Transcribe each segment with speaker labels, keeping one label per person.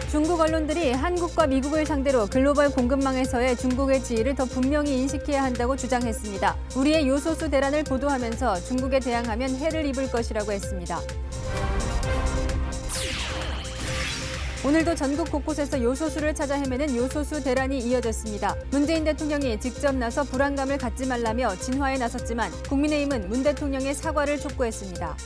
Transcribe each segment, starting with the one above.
Speaker 1: 중국 언론들이 한국과 미국을 상대로 글로벌 공급망에서의 중국의 지위를 더 분명히 인식해야 한다고 주장했습니다. 우리의 요소수 대란을 보도하면서 중국에 대항하면 해를 입을 것이라고 했습니다. 오늘도 전국 곳곳에서 요소수를 찾아 헤매는 요소수 대란이 이어졌습니다. 문재인 대통령이 직접 나서 불안감을 갖지 말라며 진화에 나섰지만 국민의힘은 문 대통령의 사과를 촉구했습니다.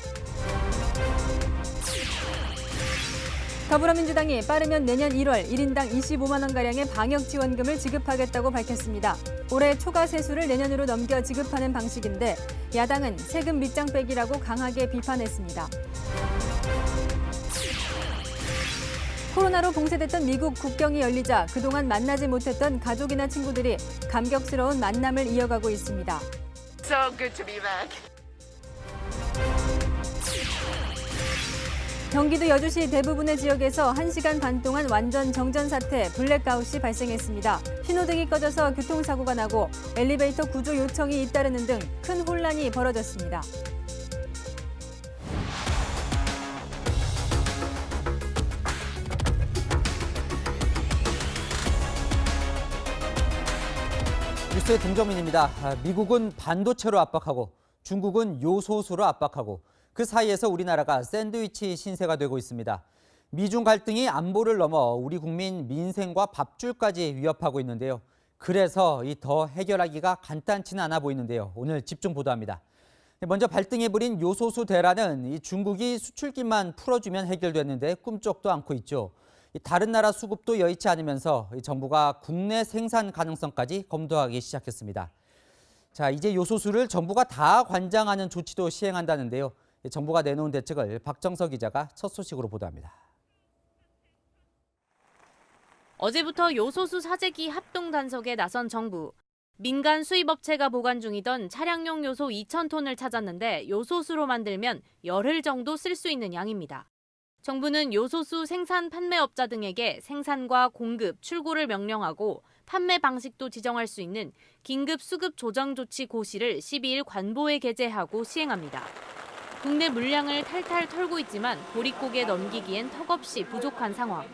Speaker 1: 더불어민주당이 빠르면 내년 1월 1인당 25만 원가량의 방역지원금을 지급하겠다고 밝혔습니다. 올해 초과 세수를 내년으로 넘겨 지급하는 방식인데 야당은 세금 밑장 빼기라고 강하게 비판했습니다. 코로나로 봉쇄됐던 미국 국경이 열리자 그동안 만나지 못했던 가족이나 친구들이 감격스러운 만남을 이어가고 있습니다.
Speaker 2: So good to be back.
Speaker 1: 경기도 여주시 대부분의 지역에서 1시간 반 동안 완전 정전 사태, 블랙아웃이 발생했습니다. 신호등이 꺼져서 교통사고가 나고 엘리베이터 구조 요청이 잇따르는 등 큰 혼란이 벌어졌습니다.
Speaker 3: 뉴스의 김정민입니다. 미국은 반도체로 압박하고 중국은 요소수로 압박하고 그 사이에서 우리나라가 샌드위치 신세가 되고 있습니다. 미중 갈등이 안보를 넘어 우리 국민 민생과 밥줄까지 위협하고 있는데요. 그래서 이 더 해결하기가 간단치는 않아 보이는데요. 오늘 집중 보도합니다. 먼저 발등에 불인 요소수 대란은 이 중국이 수출기만 풀어주면 해결됐는데 꿈쩍도 않고 있죠. 다른 나라 수급도 여의치 않으면서 정부가 국내 생산 가능성까지 검토하기 시작했습니다. 자, 이제 요소수를 정부가 다 관장하는 조치도 시행한다는데요. 정부가 내놓은 대책을 박정서 기자가 첫 소식으로 보도합니다.
Speaker 4: 어제부터 요소수 사재기 합동 단속에 나선 정부. 민간 수입업체가 보관 중이던 차량용 요소 2,000톤을 찾았는데 요소수로 만들면 열흘 정도 쓸 수 있는 양입니다. 정부는 요소수 생산 판매업자 등에게 생산과 공급, 출고를 명령하고 판매 방식도 지정할 수 있는 긴급 수급 조정 조치 고시를 12일 관보에 게재하고 시행합니다. 국내 물량을 탈탈 털고 있지만 보릿고개 넘기기엔 턱없이 부족한 상황.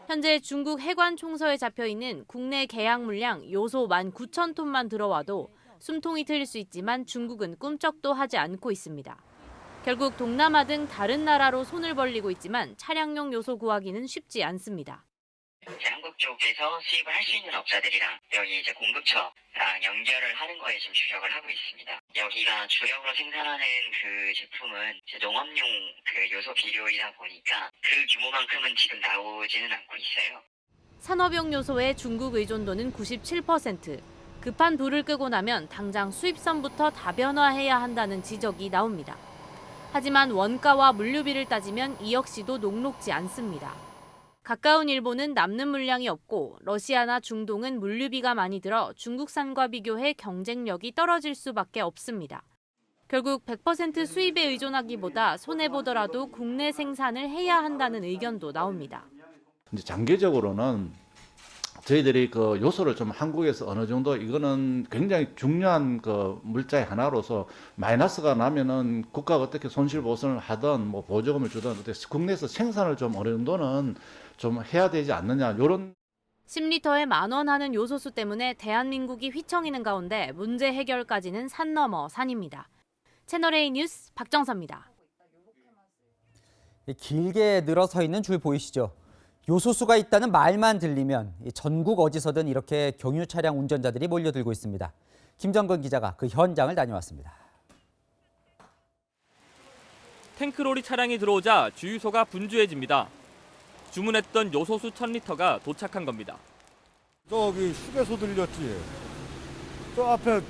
Speaker 4: 현재 중국 해관 총서에 잡혀있는 국내 계약 물량 요소 19,000톤만 들어와도 숨통이 트일 수 있지만 중국은 꿈쩍도 하지 않고 있습니다. 결국 동남아 등 다른 나라로 손을 벌리고 있지만 차량용 요소 구하기는 쉽지 않습니다.
Speaker 5: 한국 쪽에서 수입을 할 수 있는 업자들이랑 여기 이제 공급처랑 연결을 하는 거에 지금 주력을 하고 있습니다. 여기가 주력으로 생산하는 그 제품은 이제 농업용 그 요소 비료이다 보니까 그 규모만큼은 지금 나오지는 않고 있어요.
Speaker 4: 산업용 요소의 중국 의존도는 97%. 급한 불을 끄고 나면 당장 수입선부터 다변화해야 한다는 지적이 나옵니다. 하지만 원가와 물류비를 따지면 이 역시도 녹록지 않습니다. 가까운 일본은 남는 물량이 없고 러시아나 중동은 물류비가 많이 들어 중국산과 비교해 경쟁력이 떨어질 수밖에 없습니다. 결국 100% 수입에 의존하기보다 손해보더라도 국내 생산을 해야 한다는 의견도 나옵니다.
Speaker 6: 이제 장기적으로는 저희들이 그 요소를 좀 한국에서 어느 정도 이거는 굉장히 중요한 그 물자의 하나로서 마이너스가 나면은 국가가 어떻게 손실 보상을 하든 뭐 보조금을 주든 어떻게 국내에서 생산을 좀 어느 정도는 좀 해야 되지 않느냐 이런.
Speaker 4: 10리터에 10,000원 하는 요소수 때문에 대한민국이 휘청이는 가운데 문제 해결까지는 산 넘어 산입니다. 채널A 뉴스 박정서입니다.
Speaker 3: 길게 늘어서 있는 줄 보이시죠? 요소수가 있다는 말만 들리면 전국 어디서든 이렇게 경유 차량 운전자들이 몰려들고 있습니다. 김정근 기자가 그 현장을 다녀왔습니다.
Speaker 7: 탱크로리 차량이 들어오자 주유소가 분주해집니다. 주문했던 요소수 1,000리터가 도착한 겁니다.
Speaker 8: 저기 휴게소 들렸지. 저 앞에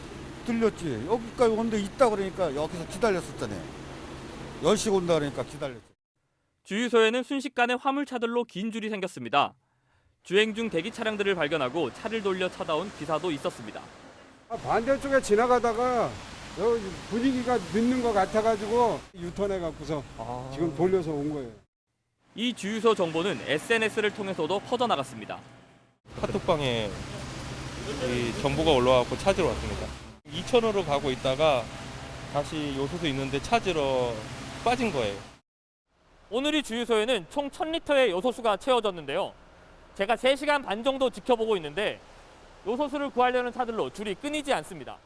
Speaker 8: 들렸지. 여기까지 오는데 있다 그러니까 여기서 기다렸었잖아요. 10시 온다 그러니까 기다렸죠.
Speaker 7: 주유소에는 순식간에 화물차들로 긴 줄이 생겼습니다. 주행 중 대기 차량들을 발견하고 차를 돌려 쳐다온 기사도 있었습니다.
Speaker 9: 반대쪽에 지나가다가 여기 분위기가 늦는 것 같아가지고 유턴해갖고서 지금 돌려서 온 거예요.
Speaker 7: 이 주유소 정보는 SNS를 통해서도 퍼져나갔습니다.
Speaker 10: 카톡방에 이 정보가 올라와서 찾으러 왔습니다. 2,000원으로 가고 있다가 다시 요소수 있는데 찾으러 빠진 거예요.
Speaker 7: 오늘이 주유소에는 총 1000리터의 요소수가 채워졌는데요. 제가 3시간 반 정도 지켜보고 있는데 요소수를 구하려는 차들로 줄이 끊이지 않습니다.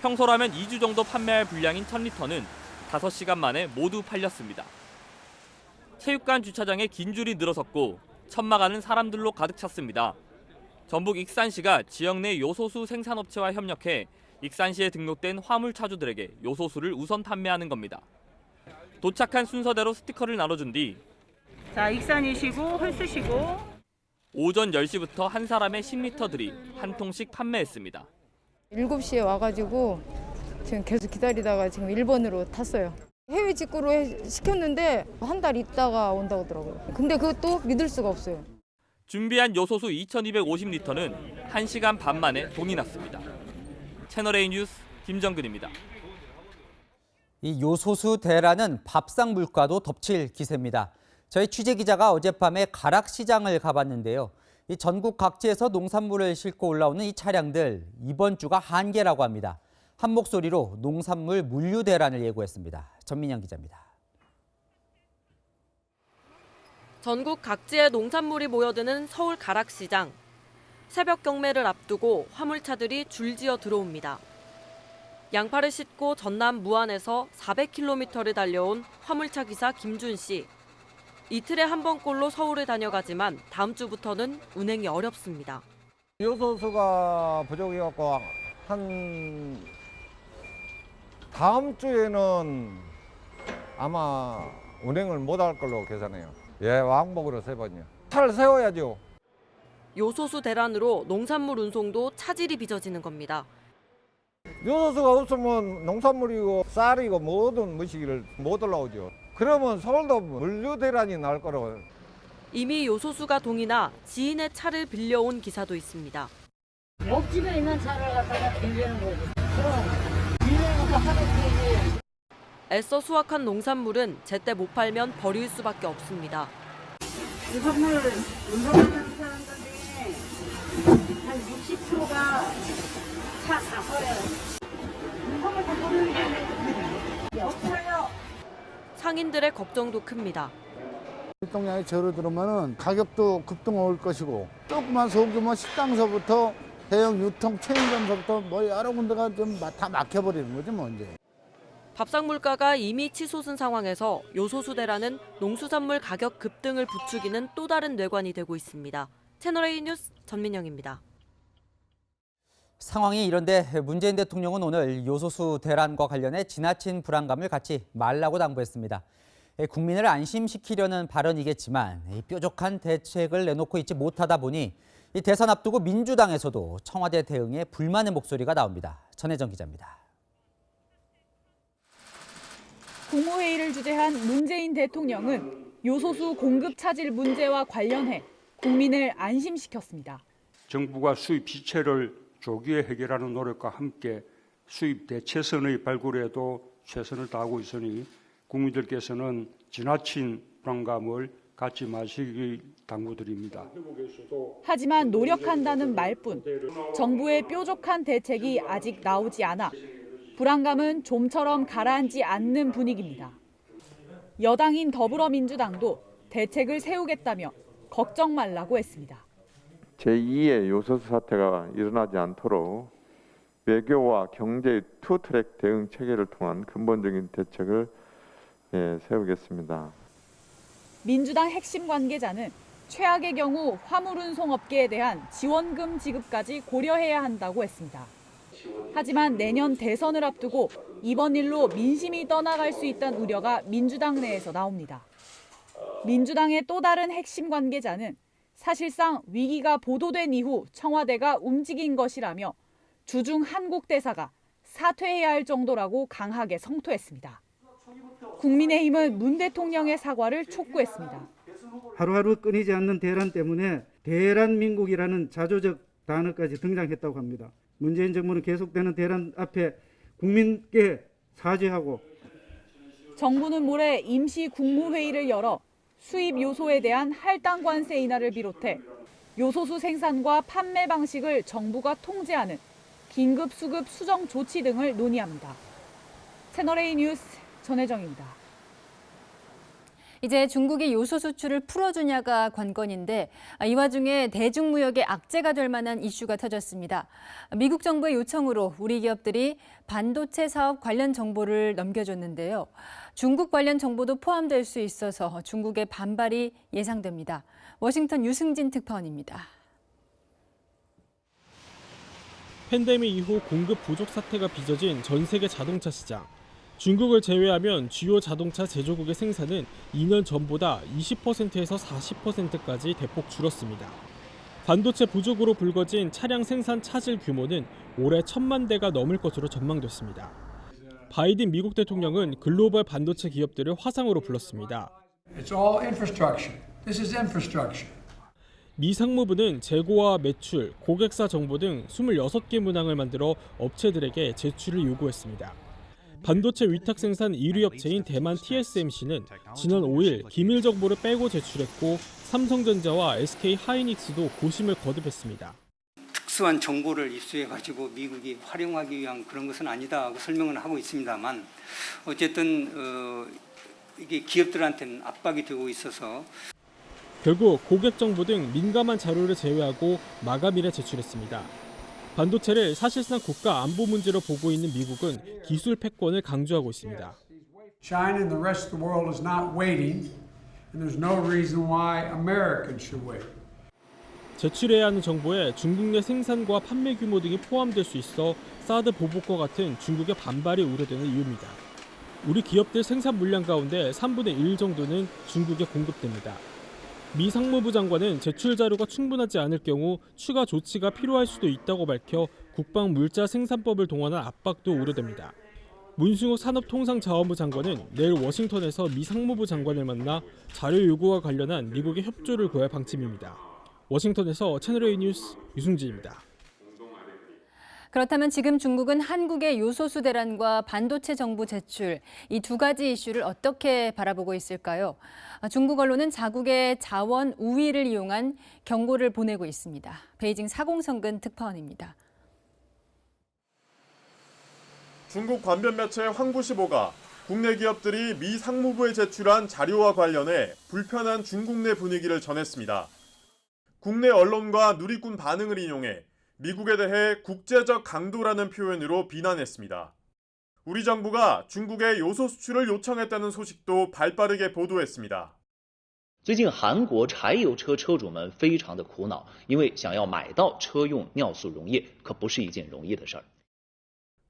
Speaker 7: 평소라면 2주 정도 판매할 분량인 1000리터는 5시간 만에 모두 팔렸습니다. 체육관 주차장에 긴 줄이 늘어섰고 천막안은 사람들로 가득 찼습니다. 전북 익산시가 지역 내 요소수 생산업체와 협력해 익산시에 등록된 화물차주들에게 요소수를 우선 판매하는 겁니다. 도착한 순서대로 스티커를 나눠준 뒤
Speaker 11: 자, 익산이시고 홀수시고
Speaker 7: 오전 10시부터 한 사람의 10리터들이 한 통씩 판매했습니다.
Speaker 12: 7시에 와가지고 지금 계속 기다리다가 지금 1번으로 탔어요. 해외 직구로 시켰는데 한 달 있다가 온다고 하더라고요. 근데 그것도 믿을 수가 없어요.
Speaker 7: 준비한 요소수 2250리터는 1시간 반 만에 동이 났습니다. 채널A 뉴스 김정근입니다.
Speaker 3: 이 요소수 대란은 밥상 물가도 덮칠 기세입니다. 저희 취재기자가 어젯밤에 가락시장을 가봤는데요. 이 전국 각지에서 농산물을 싣고 올라오는 이 차량들 이번 주가 한계라고 합니다. 한 목소리로 농산물 물류 대란을 예고했습니다. 전민영 기자입니다.
Speaker 13: 전국 각지의 농산물이 모여드는 서울 가락시장. 새벽 경매를 앞두고 화물차들이 줄지어 들어옵니다. 양파를 싣고 전남 무안에서 400km를 달려온 화물차 기사 김준 씨. 이틀에 한 번꼴로 서울을 다녀가지만 다음 주부터는 운행이 어렵습니다.
Speaker 8: 요소수가 부족해갖고 다음 주에는 아마 운행을 못할 걸로 계산해요. 예, 왕복으로 3번이요. 차를 세워야죠.
Speaker 13: 요소수 대란으로 농산물 운송도 차질이 빚어지는 겁니다.
Speaker 8: 요소수가 없으면 농산물이고 쌀이고 모든 음식을 못 올라오죠. 그러면 서울도 물류 대란이 날 거라고.
Speaker 13: 이미 요소수가 동이나 지인의 차를 빌려온 기사도 있습니다.
Speaker 11: 옆집에 있는 차를 갖다가 빌리는 거지. 그럼 빌려놓고 하는 거지.
Speaker 13: 애써 수확한 농산물은 제때 못 팔면 버릴 수밖에 없습니다.
Speaker 11: 농산물 운송하는 사람들이 한 60%가 차 다 버려요. 운송을 다 버리는데 없어요.
Speaker 13: 상인들의 걱정도 큽니다.
Speaker 14: 유통량이 줄어들으면 가격도 급등할 것이고 조그만 소규모 식당서부터 대형 유통 체인점서부터 뭐 여러 군데가 좀 다 막혀버리는 거지 뭐 이제.
Speaker 13: 밥상 물가가 이미 치솟은 상황에서 요소수 대란은 농수산물 가격 급등을 부추기는 또 다른 뇌관이 되고 있습니다. 채널A 뉴스 전민영입니다.
Speaker 3: 상황이 이런데 문재인 대통령은 오늘 요소수 대란과 관련해 지나친 불안감을 갖지 말라고 당부했습니다. 국민을 안심시키려는 발언이겠지만 뾰족한 대책을 내놓고 있지 못하다 보니 이 대선 앞두고 민주당에서도 청와대 대응에 불만의 목소리가 나옵니다. 전혜정 기자입니다.
Speaker 1: 국무회의를 주재한 문재인 대통령은 요소수 공급 차질 문제와 관련해 국민을 안심시켰습니다.
Speaker 9: 정부가 수입 시체를 조기에 해결하는 노력과 함께 수입 대체선의 발굴에도 최선을 다하고 있으니 국민들께서는 지나친 불안감을 갖지 마시기 당부드립니다.
Speaker 1: 하지만 노력한다는 말뿐 정부의 뾰족한 대책이 아직 나오지 않아 불안감은 좀처럼 가라앉지 않는 분위기입니다. 여당인 더불어민주당도 대책을 세우겠다며 걱정 말라고 했습니다.
Speaker 15: 제2의 요소수 사태가 일어나지 않도록 외교와 경제의 투트랙 대응 체계를 통한 근본적인 대책을 세우겠습니다.
Speaker 1: 민주당 핵심 관계자는 최악의 경우 화물운송업계에 대한 지원금 지급까지 고려해야 한다고 했습니다. 하지만 내년 대선을 앞두고 이번 일로 민심이 떠나갈 수 있다는 우려가 민주당 내에서 나옵니다. 민주당의 또 다른 핵심 관계자는 사실상 위기가 보도된 이후 청와대가 움직인 것이라며 주중 한국 대사가 사퇴해야 할 정도라고 강하게 성토했습니다. 국민의힘은 문 대통령의 사과를 촉구했습니다.
Speaker 16: 하루하루 끊이지 않는 대란 때문에 대란민국이라는 자조적 단어까지 등장했다고 합니다. 문재인 정부는 계속되는 대란 앞에 국민께 사죄하고
Speaker 1: 정부는 모레 임시 국무회의를 열어 수입 요소에 대한 할당 관세 인하를 비롯해 요소수 생산과 판매 방식을 정부가 통제하는 긴급 수급 수정 조치 등을 논의합니다. 채널A 뉴스
Speaker 12: 전혜정입니다.
Speaker 1: 이제 중국이 요소 수출을 풀어주냐가 관건인데 이 와중에 대중무역의 악재가 될 만한 이슈가 터졌습니다. 미국 정부의 요청으로 우리 기업들이 반도체 사업 관련 정보를 넘겨줬는데요. 중국 관련 정보도 포함될 수 있어서 중국의 반발이 예상됩니다. 워싱턴 유승진 특파원입니다.
Speaker 17: 팬데믹 이후 공급 부족 사태가 빚어진 전 세계 자동차 시장. 중국을 제외하면 주요 자동차 제조국의 생산은 2년 전보다 20%에서 40%까지 대폭 줄었습니다. 반도체 부족으로 불거진 차량 생산 차질 규모는 올해 1,000만 대가 넘을 것으로 전망됐습니다. 바이든 미국 대통령은 글로벌 반도체 기업들을 화상으로 불렀습니다.
Speaker 18: It's all infrastructure. This is infrastructure.
Speaker 17: 미 상무부는 재고와 매출, 고객사 정보 등 26개 문항을 만들어 업체들에게 제출을 요구했습니다. 반도체 위탁 생산 1위 업체인 대만 TSMC는 지난 5일 기밀 정보를 빼고 제출했고 삼성전자와 SK 하이닉스도 고심을 거듭했습니다.
Speaker 19: 특수한 정보를 입수해가지고 미국이 활용하기 위한 그런 것은 아니다 하고 설명을 하고 있습니다만 어쨌든 이게 기업들한테는 압박이 되고 있어서
Speaker 17: 결국 고객 정보 등 민감한 자료를 제외하고 마감일에 제출했습니다. 반도체를 사실상 국가 안보 문제로 보고 있는 미국은 기술 패권을 강조하고 있습니다.
Speaker 18: China and the rest of the world is not waiting, and there's no reason why Americans should wait.
Speaker 17: 제출해야 하는 정보에 중국 내 생산과 판매 규모 등이 포함될 수 있어 사드 보복과 같은 중국의 반발이 우려되는 이유입니다. 우리 기업들 생산 물량 가운데 3분의 1 정도는 중국에 공급됩니다. 미 상무부 장관은 제출 자료가 충분하지 않을 경우 추가 조치가 필요할 수도 있다고 밝혀 국방물자생산법을 동원한 압박도 우려됩니다. 문승욱 산업통상자원부 장관은 내일 워싱턴에서 미 상무부 장관을 만나 자료 요구와 관련한 미국의 협조를 구할 방침입니다. 워싱턴에서 채널A 뉴스 유승진입니다.
Speaker 1: 그렇다면 지금 중국은 한국의 요소수 대란과 반도체 정보 제출, 이 두 가지 이슈를 어떻게 바라보고 있을까요? 중국 언론은 자국의 자원 우위를 이용한 경고를 보내고 있습니다. 베이징 사공성근 특파원입니다.
Speaker 20: 중국 관변 매체 황부시보가 국내 기업들이 미 상무부에 제출한 자료와 관련해 불편한 중국 내 분위기를 전했습니다. 국내 언론과 누리꾼 반응을 인용해 미국에 대해 국제적 강도라는 표현으로 비난했습니다. 우리 정부가 중국의 요소 수출을 요청했다는 소식도 발빠르게 보도했습니다.
Speaker 21: 最近韩国柴油车车主们非常的苦恼，因为想要买到车用尿素溶液可不是一件容易的事儿。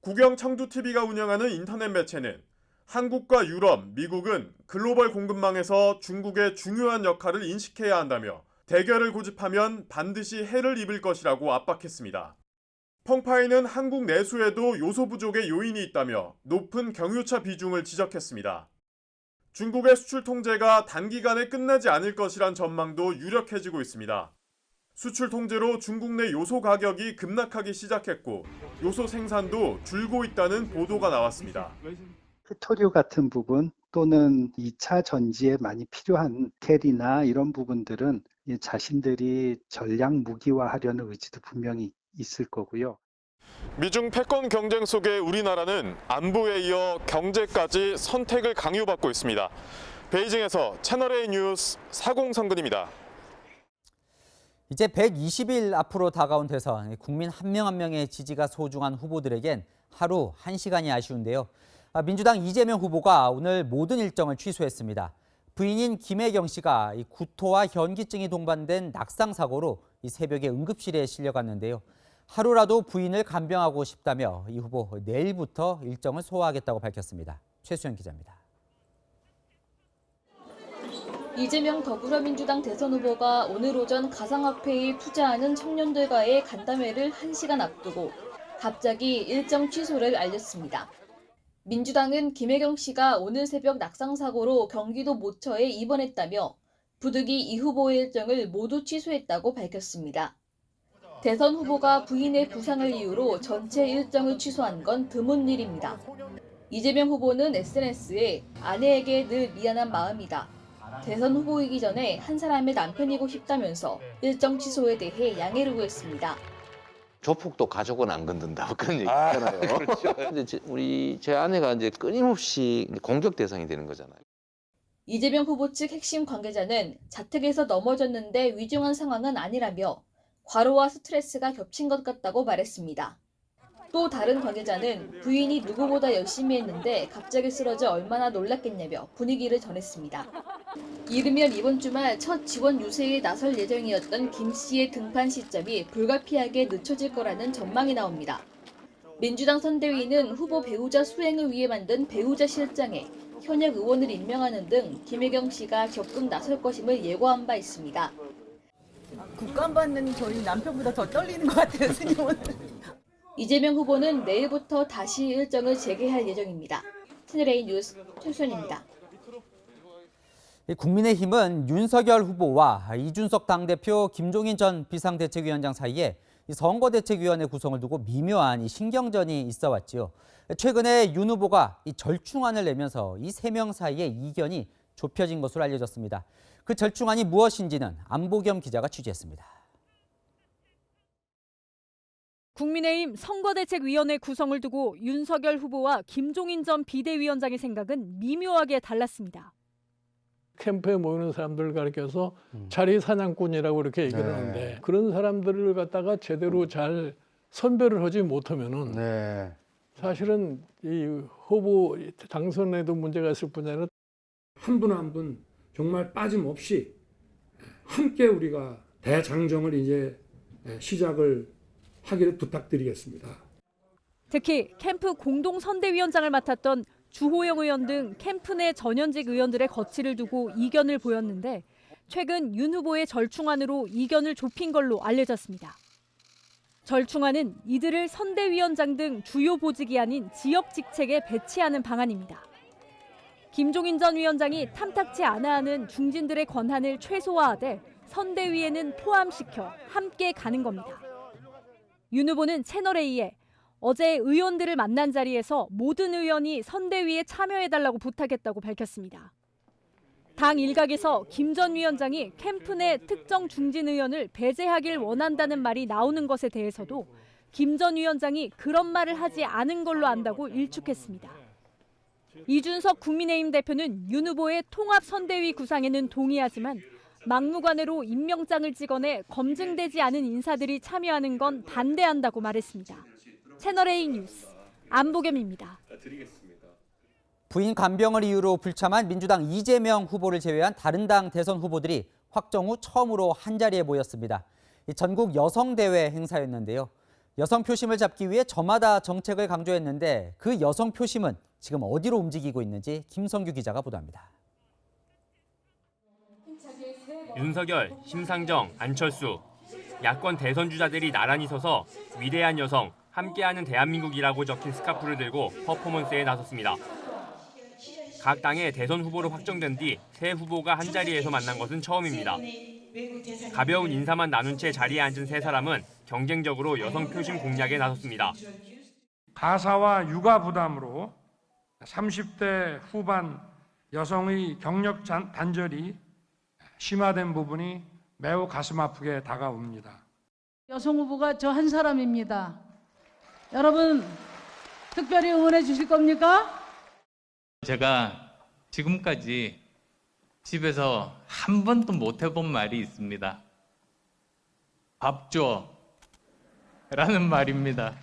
Speaker 20: 국영 청주TV가 운영하는 인터넷 매체는 한국과 유럽, 미국은 글로벌 공급망에서 중국의 중요한 역할을 인식해야 한다며 대결을 고집하면 반드시 해를 입을 것이라고 압박했습니다. 펑파이는 한국 내수에도 요소 부족의 요인이 있다며 높은 경유차 비중을 지적했습니다. 중국의 수출 통제가 단기간에 끝나지 않을 것이란 전망도 유력해지고 있습니다. 수출 통제로 중국 내 요소 가격이 급락하기 시작했고 요소 생산도 줄고 있다는 보도가 나왔습니다.
Speaker 22: 토류 같은 부분 또는 2차 전지에 많이 필요한 켈이나 이런 부분들은 자신들이 전략 무기화하려는 의지도 분명히 있을 거고요.
Speaker 20: 미중 패권 경쟁 속에 우리나라는 안보에 이어 경제까지 선택을 강요받고 있습니다. 베이징에서 채널A 뉴스 사공성근입니다.
Speaker 3: 이제 120일 앞으로 다가온 대선, 국민 한 명 한 명의 지지가 소중한 후보들에겐 하루 1시간이 아쉬운데요. 민주당 이재명 후보가 오늘 모든 일정을 취소했습니다. 부인인 김혜경 씨가 구토와 현기증이 동반된 낙상 사고로 새벽에 응급실에 실려갔는데요. 하루라도 부인을 간병하고 싶다며 이 후보 내일부터 일정을 소화하겠다고 밝혔습니다. 최수연 기자입니다.
Speaker 23: 이재명 더불어민주당 대선 후보가 오늘 오전 가상화폐에 투자하는 청년들과의 간담회를 1시간 앞두고 갑자기 일정 취소를 알렸습니다. 민주당은 김혜경 씨가 오늘 새벽 낙상 사고로 경기도 모처에 입원했다며 부득이 이 후보의 일정을 모두 취소했다고 밝혔습니다. 대선 후보가 부인의 부상을 이유로 전체 일정을 취소한 건 드문 일입니다. 이재명 후보는 SNS에 아내에게 늘 미안한 마음이다. 대선 후보이기 전에 한 사람의 남편이고 싶다면서 일정 취소에 대해 양해를 구했습니다.
Speaker 2: 조폭도 가족은 안 건든다 그런 얘기 있잖아요. 그렇죠. 근데 제 아내가 이제 끊임없이 공격 대상이 되는 거잖아요.
Speaker 23: 이재명 후보 측 핵심 관계자는 자택에서 넘어졌는데 위중한 상황은 아니라며 과로와 스트레스가 겹친 것 같다고 말했습니다. 또 다른 관계자는 부인이 누구보다 열심히 했는데 갑자기 쓰러져 얼마나 놀랐겠냐며 분위기를 전했습니다. 이르면 이번 주말 첫 지원 유세에 나설 예정이었던 김 씨의 등판 시점이 불가피하게 늦춰질 거라는 전망이 나옵니다. 민주당 선대위는 후보 배우자 수행을 위해 만든 배우자 실장에 현역 의원을 임명하는 등 김혜경 씨가 적극 나설 것임을 예고한 바 있습니다.
Speaker 5: 국감 받는 저희 남편보다 더 떨리는 것 같아요, 스님은.
Speaker 23: 이재명 후보는 내일부터 다시 일정을 재개할 예정입니다. 채널A 뉴스 최순입니다.
Speaker 3: 국민의힘은 윤석열 후보와 이준석 당대표, 김종인 전 비상대책위원장 사이에 선거대책위원회 구성을 두고 미묘한 신경전이 있어 왔지요. 최근에 윤 후보가 절충안을 내면서 이 세 명 사이의 이견이 좁혀진 것으로 알려졌습니다. 그 절충안이 무엇인지는 안보겸 기자가 취재했습니다.
Speaker 1: 국민의힘 선거대책위원회 구성을 두고 윤석열 후보와 김종인 전 비대위원장의 생각은 미묘하게 달랐습니다.
Speaker 6: 캠프에 모이는 사람들을 가리켜서 자리 사냥꾼이라고 이렇게 얘기를 하는데 그런 사람들을 갖다가 제대로 잘 선별을 하지 못하면은 사실은 이 후보 당선에도 문제가 있을 뿐 아니라
Speaker 18: 한 분 한 분 정말 빠짐없이 함께 우리가 대장정을 이제 시작을 하기를 부탁드리겠습니다.
Speaker 1: 특히 캠프 공동선대위원장을 맡았던 주호영 의원 등 캠프 내 전현직 의원들의 거취를 두고 이견을 보였는데 최근 윤 후보의 절충안으로 이견을 좁힌 걸로 알려졌습니다. 절충안은 이들을 선대위원장 등 주요 보직이 아닌 지역 직책에 배치하는 방안입니다. 김종인 전 위원장이 탐탁치 않아 하는 중진들의 권한을 최소화하되 선대위에는 포함시켜 함께 가는 겁니다. 윤 후보는 채널A에 어제 의원들을 만난 자리에서 모든 의원이 선대위에 참여해달라고 부탁했다고 밝혔습니다. 당 일각에서 김 전 위원장이 캠프 내 특정 중진 의원을 배제하길 원한다는 말이 나오는 것에 대해서도 김 전 위원장이 그런 말을 하지 않은 걸로 안다고 일축했습니다. 이준석 국민의힘 대표는 윤 후보의 통합선대위 구상에는 동의하지만 막무가내로 임명장을 찍어내 검증되지 않은 인사들이 참여하는 건 반대한다고 말했습니다. 채널A 뉴스 안보겸입니다.
Speaker 3: 부인 간병을 이유로 불참한 민주당 이재명 후보를 제외한 다른 당 대선 후보들이 확정 후 처음으로 한자리에 모였습니다. 전국 여성대회 행사였는데요. 여성 표심을 잡기 위해 저마다 정책을 강조했는데 그 여성 표심은 지금 어디로 움직이고 있는지 김성규 기자가 보도합니다.
Speaker 7: 윤석열, 심상정, 안철수, 야권 대선 주자들이 나란히 서서 위대한 여성, 함께하는 대한민국이라고 적힌 스카프를 들고 퍼포먼스에 나섰습니다. 각 당의 대선 후보로 확정된 뒤 세 후보가 한자리에서 만난 것은 처음입니다. 가벼운 인사만 나눈 채 자리에 앉은 세 사람은 경쟁적으로 여성 표심 공략에 나섰습니다.
Speaker 18: 가사와 육아 부담으로 30대 후반 여성의 경력 단절이 심화된 부분이 매우 가슴 아프게 다가옵니다.
Speaker 11: 여성 후보가 저 한 사람입니다. 여러분 특별히 응원해 주실 겁니까?
Speaker 24: 제가 지금까지 집에서 한 번도 못 해본 말이 있습니다. 밥 줘 라는 말입니다.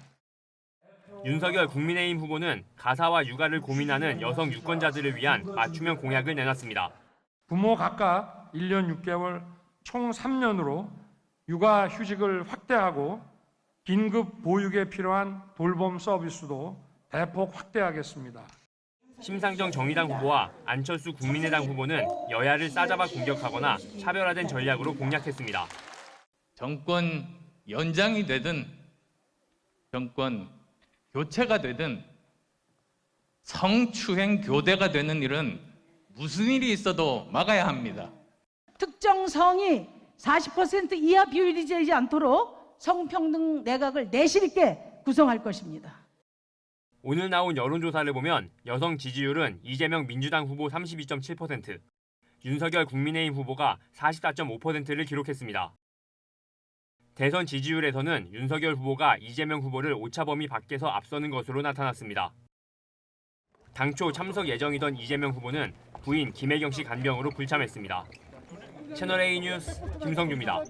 Speaker 7: 윤석열 국민의힘 후보는 가사와 육아를 고민하는 여성 유권자들을 위한 맞춤형 공약을 내놨습니다.
Speaker 18: 부모 각각 1년 6개월 총 3년으로 육아 휴직을 확대하고 긴급 보육에 필요한 돌봄 서비스도 대폭 확대하겠습니다.
Speaker 7: 심상정 정의당 후보와 안철수 국민의당 후보는 여야를 싸잡아 공격하거나 차별화된 전략으로 공략했습니다.
Speaker 24: 정권 연장이 되든 정권 교체가 되든 성추행 교대가 되는 일은 무슨 일이 있어도 막아야 합니다.
Speaker 11: 특정 성이 40% 이하 비율이 되지 않도록 성평등 내각을 내실 있게 구성할 것입니다.
Speaker 7: 오늘 나온 여론조사를 보면 여성 지지율은 이재명 민주당 후보 32.7%, 윤석열 국민의힘 후보가 44.5%를 기록했습니다.
Speaker 4: 대선 지지율에서는 윤석열 후보가 이재명 후보를 오차범위 밖에서 앞서는 것으로 나타났습니다. 당초 참석 예정이던 이재명 후보는 부인 김혜경 씨 간병으로 불참했습니다. 채널A 뉴스 김성규입니다.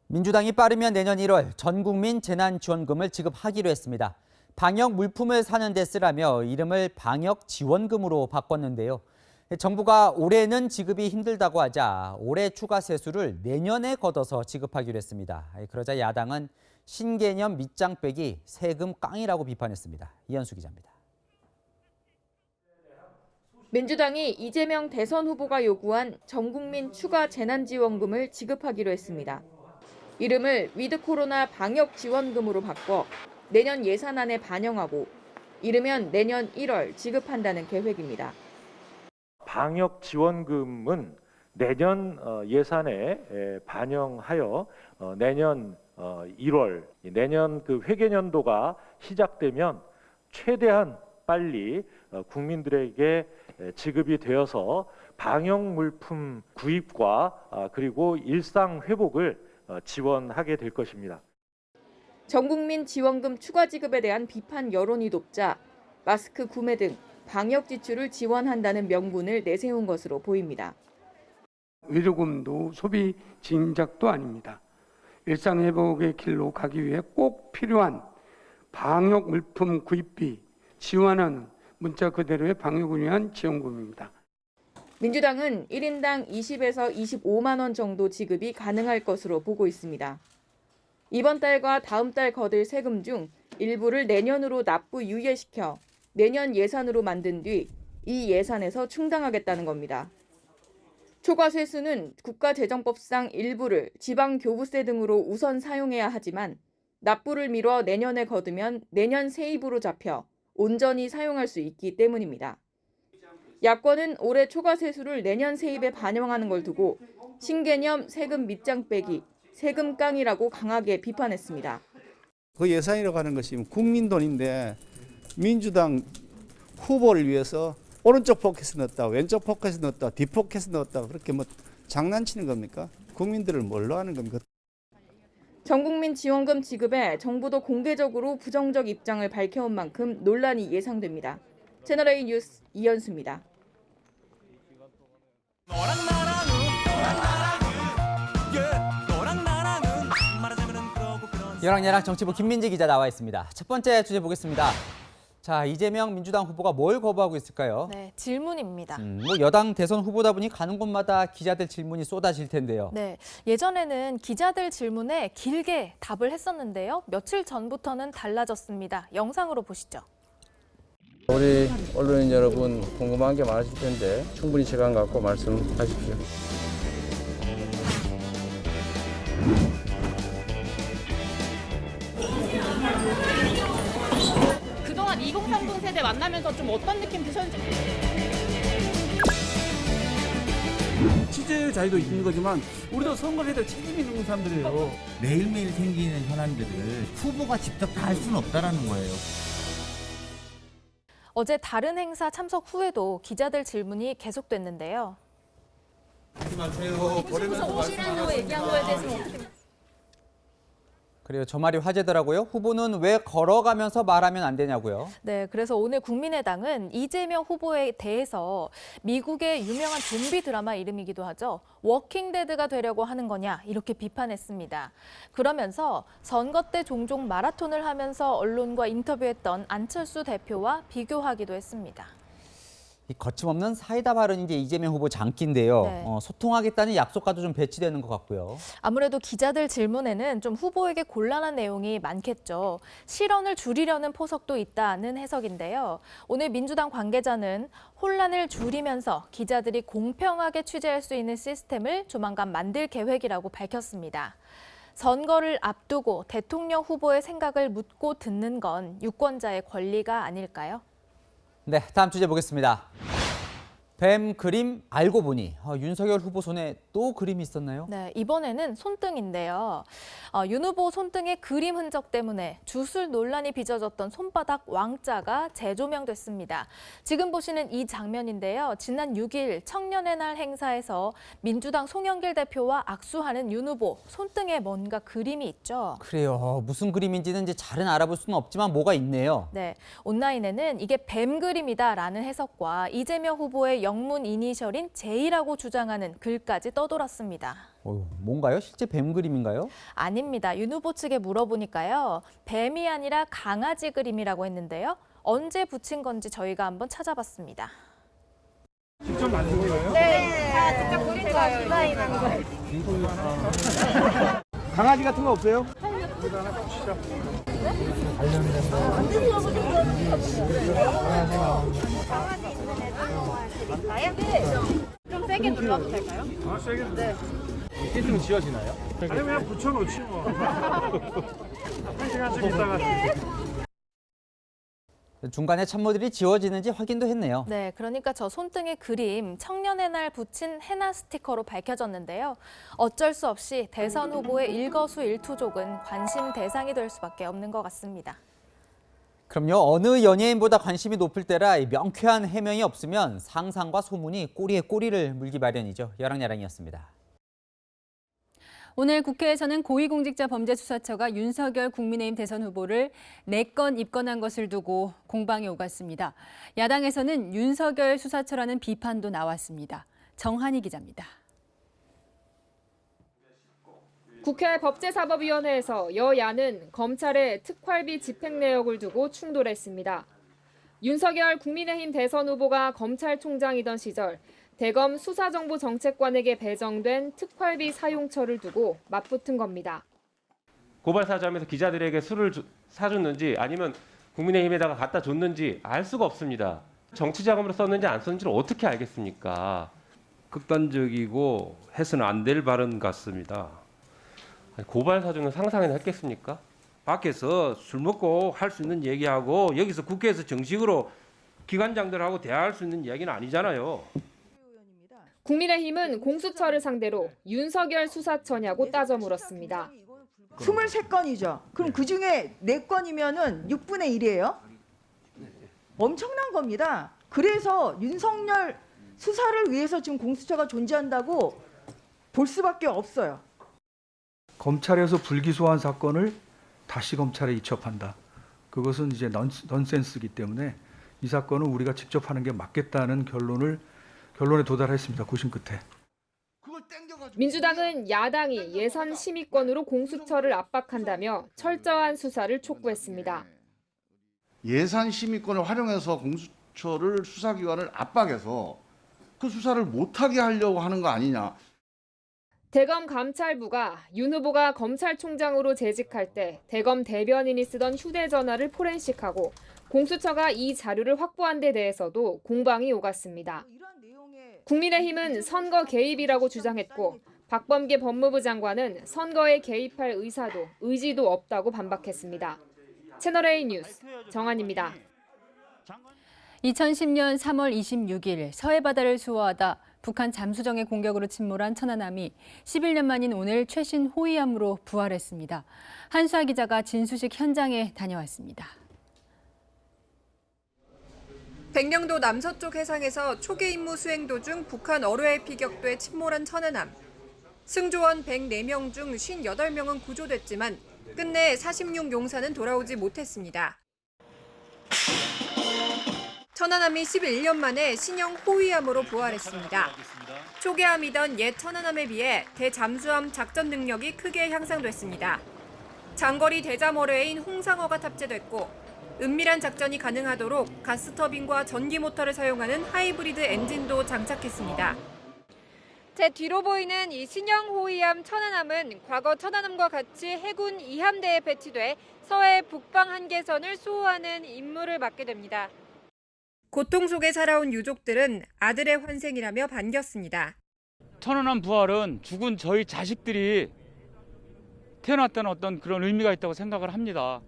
Speaker 3: 민주당이 빠르면 내년 1월 전 국민 재난지원금을 지급하기로 했습니다. 방역 물품을 사는 데 쓰라며 이름을 방역지원금으로 바꿨는데요. 정부가 올해는 지급이 힘들다고 하자 올해 추가 세수를 내년에 걷어서 지급하기로 했습니다. 그러자 야당은 신개념 밑장 빼기 세금 깡이라고 비판했습니다. 이현수 기자입니다.
Speaker 8: 민주당이 이재명 대선 후보가 요구한 전 국민 추가 재난지원금을 지급하기로 했습니다. 이름을 위드 코로나 방역지원금으로 바꿔 내년 예산안에 반영하고 이르면 내년 1월 지급한다는 계획입니다.
Speaker 10: 방역지원금은 내년 예산에 반영하여 내년 1월, 내년 그 회계년도가 시작되면 최대한 빨리 국민들에게 지급이 되어서 방역 물품 구입과 그리고 일상 회복을 지원하게 될 것입니다.
Speaker 8: 전 국민 지원금 추가 지급에 대한 비판 여론이 높자 마스크 구매 등 방역 지출을 지원한다는 명분을 내세운 것으로 보입니다.
Speaker 14: 의료금도 소비 진작도 아닙니다. 일상 회복의 길로 가기 위해 꼭 필요한 방역 물품 구입비 지원하는 문자 그대로의 방역을 위한 지원금입니다.
Speaker 8: 민주당은 1인당 20에서 25만 원 정도 지급이 가능할 것으로 보고 있습니다. 이번 달과 다음 달 거둘 세금 중 일부를 내년으로 납부 유예시켜 내년 예산으로 만든 뒤 이 예산에서 충당하겠다는 겁니다. 초과 세수는 국가재정법상 일부를 지방교부세 등으로 우선 사용해야 하지만 납부를 미뤄 내년에 거두면 내년 세입으로 잡혀 온전히 사용할 수 있기 때문입니다. 야권은 올해 초과 세수를 내년 세입에 반영하는 걸 두고 신개념 세금 밑장 빼기, 세금 깡이라고 강하게 비판했습니다.
Speaker 25: 그 예산이라고 하는 것이 국민 돈인데 민주당 후보를 위해서 오른쪽 포켓에 넣었다, 왼쪽 포켓에 넣었다, 뒷포켓에 넣었다 그렇게 뭐 장난치는 겁니까? 국민들을 뭘로 하는 겁니까?
Speaker 8: 전국민 지원금 지급에 정부도 공개적으로 부정적 입장을 밝혀온 만큼 논란이 예상됩니다. 채널A 뉴스 이현수입니다.
Speaker 3: 여랑야랑 정치부 김민지 기자 나와 있습니다. 첫 번째 주제 보겠습니다. 자, 이재명 민주당 후보가 뭘 거부하고 있을까요?
Speaker 26: 네, 질문입니다.
Speaker 3: 뭐 여당 대선 후보다 보니 가는 곳마다 기자들 질문이 쏟아질 텐데요.
Speaker 26: 네, 예전에는 기자들 질문에 길게 답을 했었는데요. 며칠 전부터는 달라졌습니다. 영상으로 보시죠.
Speaker 27: 우리 언론인 여러분 궁금한 게 많으실 텐데 충분히 시간 갖고 말씀하십시오.
Speaker 28: 그동안 2030 세대 만나면서 좀 어떤 느낌 드셨는지.
Speaker 29: 취재 자유도 있는 거지만 우리도 선거를 해도 책임이 있는 사람들이에요.
Speaker 30: 매일매일 생기는 현안들을 후보가 직접 다 할 수는 없다라는 거예요.
Speaker 26: 어제 다른 행사 참석 후에도 기자들 질문이 계속됐는데요.
Speaker 29: 하지 마세요.
Speaker 28: 무슨 오시라고 얘기한 거에 대해서는 어떻게?
Speaker 3: 그래요. 저 말이 화제더라고요. 후보는 왜 걸어가면서 말하면 안 되냐고요.
Speaker 26: 네, 그래서 오늘 국민의당은 이재명 후보에 대해서 미국의 유명한 좀비 드라마 이름이기도 하죠. 워킹데드가 되려고 하는 거냐 이렇게 비판했습니다. 그러면서 선거 때 종종 마라톤을 하면서 언론과 인터뷰했던 안철수 대표와 비교하기도 했습니다.
Speaker 3: 이 거침없는 사이다 발언이 이재명 후보 장기인데요.
Speaker 26: 네.
Speaker 3: 소통하겠다는 약속과도 좀 배치되는 것 같고요.
Speaker 26: 아무래도 기자들 질문에는 좀 후보에게 곤란한 내용이 많겠죠. 실언을 줄이려는 포석도 있다는 해석인데요. 오늘 민주당 관계자는 혼란을 줄이면서 기자들이 공평하게 취재할 수 있는 시스템을 조만간 만들 계획이라고 밝혔습니다. 선거를 앞두고 대통령 후보의 생각을 묻고 듣는 건 유권자의 권리가 아닐까요?
Speaker 3: 네, 다음 주제 보겠습니다. 뱀 그림 알고 보니 윤석열 후보 손에 또 그림이 있었나요?
Speaker 26: 네, 이번에는 손등인데요. 윤 후보 손등의 그림 흔적 때문에 주술 논란이 빚어졌던 손바닥 왕자가 재조명됐습니다. 지금 보시는 이 장면인데요. 지난 6일 청년의 날 행사에서 민주당 송영길 대표와 악수하는 윤 후보 손등에 뭔가 그림이 있죠.
Speaker 3: 그래요. 무슨 그림인지는 이제 잘은 알아볼 수는 없지만 뭐가 있네요.
Speaker 26: 네, 온라인에는 이게 뱀 그림이다라는 해석과 이재명 후보의 영문 이니셜인 J라고 주장하는 글까지 떠돌았습니다.
Speaker 3: 뭔가요? 실제 뱀 그림인가요?
Speaker 26: 아닙니다. 윤 후보 측에 물어보니까요. 뱀이 아니라 강아지 그림이라고 했는데요. 언제 붙인 건지 저희가 한번 찾아봤습니다.
Speaker 9: 직접 만든 거예요?
Speaker 28: 네, 다 직접 그린 거예요. 디자인한 거예요.
Speaker 9: 강아지 같은 거 없어요?
Speaker 28: 좀 세게 눌러도 될까요?
Speaker 9: 아, 세게?
Speaker 28: 네.
Speaker 9: 있으면 지워지나요? 아니, 그냥 붙여놓지 뭐. 한 시간씩 있다가.
Speaker 3: 중간에 참모들이 지워지는지 확인도 했네요.
Speaker 26: 네, 그러니까 저 손등의 그림 청년의 날 붙인 헤나 스티커로 밝혀졌는데요. 어쩔 수 없이 대선 후보의 일거수일투족은 관심 대상이 될 수밖에 없는 것 같습니다.
Speaker 3: 그럼요. 어느 연예인보다 관심이 높을 때라 명쾌한 해명이 없으면 상상과 소문이 꼬리에 꼬리를 물기 마련이죠. 여랑야랑이었습니다.
Speaker 1: 오늘 국회에서는 고위공직자범죄수사처가 윤석열 국민의힘 대선 후보를 4건 입건한 것을 두고 공방이 오갔습니다. 야당에서는 윤석열 수사처라는 비판도 나왔습니다. 정한희 기자입니다.
Speaker 12: 국회 법제사법위원회에서 여야는 검찰의 특활비 집행 내역을 두고 충돌했습니다. 윤석열 국민의힘 대선 후보가 검찰총장이던 시절 대검 수사정보정책관에게 배정된 특활비 사용처를 두고 맞붙은 겁니다.
Speaker 13: 고발사주하면서 기자들에게 술을 사줬는지 아니면 국민의힘에다가 갖다 줬는지 알 수가 없습니다. 정치자금으로 썼는지 안 썼는지를 어떻게 알겠습니까?
Speaker 15: 극단적이고 해서는 안 될 발언 같습니다.
Speaker 13: 고발사주는 상상이나 했겠습니까?
Speaker 15: 밖에서 술 먹고 할 수 있는 얘기하고 여기서 국회에서 정식으로 기관장들하고 대화할 수 있는 이야기는 아니잖아요.
Speaker 12: 국민의힘은 공수처를 상대로 윤석열 수사처냐고 따져 물었습니다.
Speaker 5: 23건이죠. 그럼 그중에 4건이면은 6분의 1이에요? 엄청난 겁니다. 그래서 윤석열 수사를 위해서 지금 공수처가 존재한다고 볼 수밖에 없어요.
Speaker 16: 검찰에서 불기소한 사건을 다시 검찰에 이첩한다. 그것은 이제 넌센스이기 때문에 이 사건은 우리가 직접 하는 게 맞겠다는 결론에 도달했습니다. 고심 끝에.
Speaker 12: 민주당은 야당이 예산 심의권으로 공수처를 압박한다며 철저한 수사를 촉구했습니다.
Speaker 17: 예산 심의권을 활용해서 공수처를 수사기관을 압박해서 그 수사를 못하게 하려고 하는 거 아니냐.
Speaker 12: 대검 감찰부가 윤 후보가 검찰총장으로 재직할 때 대검 대변인이 쓰던 휴대전화를 포렌식하고 공수처가 이 자료를 확보한 데 대해서도 공방이 오갔습니다. 국민의힘은 선거 개입이라고 주장했고 박범계 법무부 장관은 선거에 개입할 의지도 없다고 반박했습니다. 채널A 뉴스 정한입니다.
Speaker 1: 2010년 3월 26일 서해 바다를 수호하다 북한 잠수정의 공격으로 침몰한 천안함이 11년 만인 오늘 최신 호위함으로 부활했습니다. 한수아 기자가 진수식 현장에 다녀왔습니다.
Speaker 19: 백령도 남서쪽 해상에서 초계 임무 수행 도중 북한 어뢰에 피격돼 침몰한 천안함. 승조원 104명 중 58명은 구조됐지만 끝내 46용사는 돌아오지 못했습니다. 천안함이 11년 만에 신형 호위함으로 부활했습니다. 초계함이던 옛 천안함에 비해 대잠수함 작전 능력이 크게 향상됐습니다. 장거리 대잠 어뢰인 홍상어가 탑재됐고 은밀한 작전이 가능하도록 가스터빈과 전기 모터를 사용하는 하이브리드 엔진도 장착했습니다. 제 뒤로 보이는 이 신형 호위함 천안함은 과거 천안함과 같이 해군 2함대에 배치돼 서해 북방 한계선을 수호하는 임무를 맡게 됩니다. 고통 속에 살아온 유족들은 아들의 환생이라며 반겼습니다.
Speaker 20: 천안함 부활은 죽은 저희 자식들이 태어났다는 어떤 그런 의미가 있다고 생각을 합니다.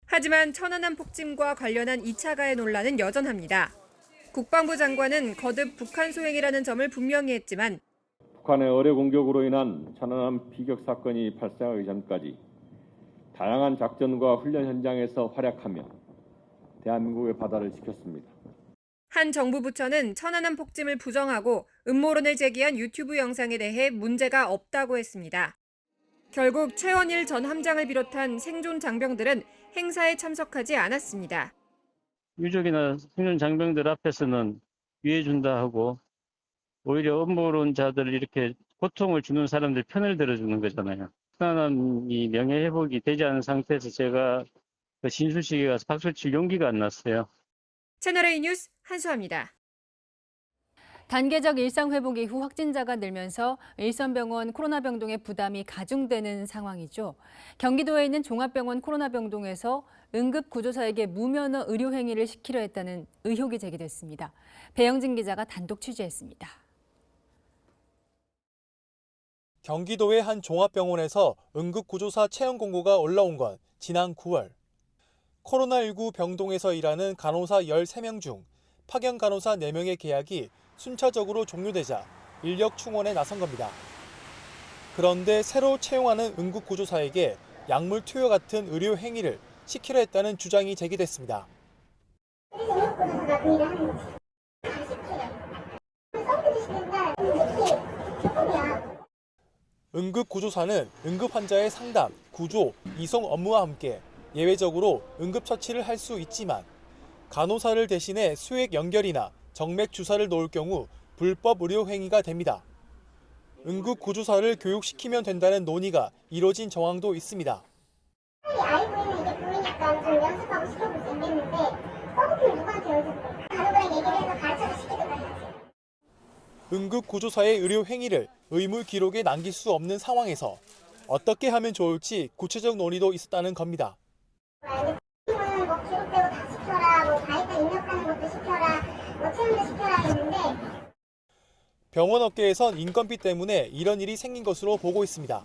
Speaker 19: 하지만 천안함 폭침과 관련한 2차 가해 논란은 여전합니다. 국방부 장관은 거듭 북한 소행이라는 점을 분명히 했지만
Speaker 2: 북한의 어뢰 공격으로 인한 천안함 피격 사건이 발생하기 전까지 다양한 작전과 훈련 현장에서 활약하며 대한민국의 바다를 지켰습니다.
Speaker 19: 한 정부 부처는 천안함 폭침을 부정하고 음모론을 제기한 유튜브 영상에 대해 문제가 없다고 했습니다. 결국 최원일 전 함장을 비롯한 생존 장병들은 행사에 참석하지 않았습니다.
Speaker 20: 유족이나 생존 장병들 앞에서는 위해준다 하고 오히려 음모론자들을 이렇게 고통을 주는 사람들 편을 들어주는 거잖아요. 천안함이 명예회복이 되지 않은 상태에서 제가 그 진술식에 가서 박수를 칠 용기가 안 났어요.
Speaker 19: 채널A 뉴스 한수아입니다.
Speaker 1: 단계적 일상 회복 이후 확진자가 늘면서 일선병원 코로나 병동의 부담이 가중되는 상황이죠. 경기도에 있는 종합병원 코로나 병동에서 응급구조사에게 무면허 의료 행위를 시키려 했다는 의혹이 제기됐습니다. 배영진 기자가 단독 취재했습니다.
Speaker 4: 경기도의 한 종합병원에서 응급구조사 채용 공고가 올라온 건 지난 9월. 코로나19 병동에서 일하는 간호사 13명 중 파견 간호사 4명의 계약이 순차적으로 종료되자 인력 충원에 나선 겁니다. 그런데 새로 채용하는 응급구조사에게 약물 투여 같은 의료 행위를 시키려 했다는 주장이 제기됐습니다. 응급구조사는 응급환자의 상담, 구조, 이송 업무와 함께 예외적으로 응급처치를 할 수 있지만 간호사를 대신해 수액 연결이나 정맥 주사를 놓을 경우 불법 의료 행위가 됩니다. 응급구조사를 교육시키면 된다는 논의가 이뤄진 정황도 있습니다.
Speaker 6: 아이보이는 이게 보면 약간 좀 연습하고 시켜볼 수 있겠는데 서브팀 누구한테 연습을 간호부랑 얘기를 해서 가르쳐서 시키든가 해야지.
Speaker 4: 응급구조사의 의료 행위를 의무 기록에 남길 수 없는 상황에서 어떻게 하면 좋을지 구체적 논의도 있었다는 겁니다.
Speaker 6: 팀은 뭐 기록대로 다 시켜라, 뭐 가입자 입력하는 것도 시켜라, 뭐 체험도 시켜라 했는데
Speaker 4: 병원 업계에선 인건비 때문에 이런 일이 생긴 것으로 보고 있습니다.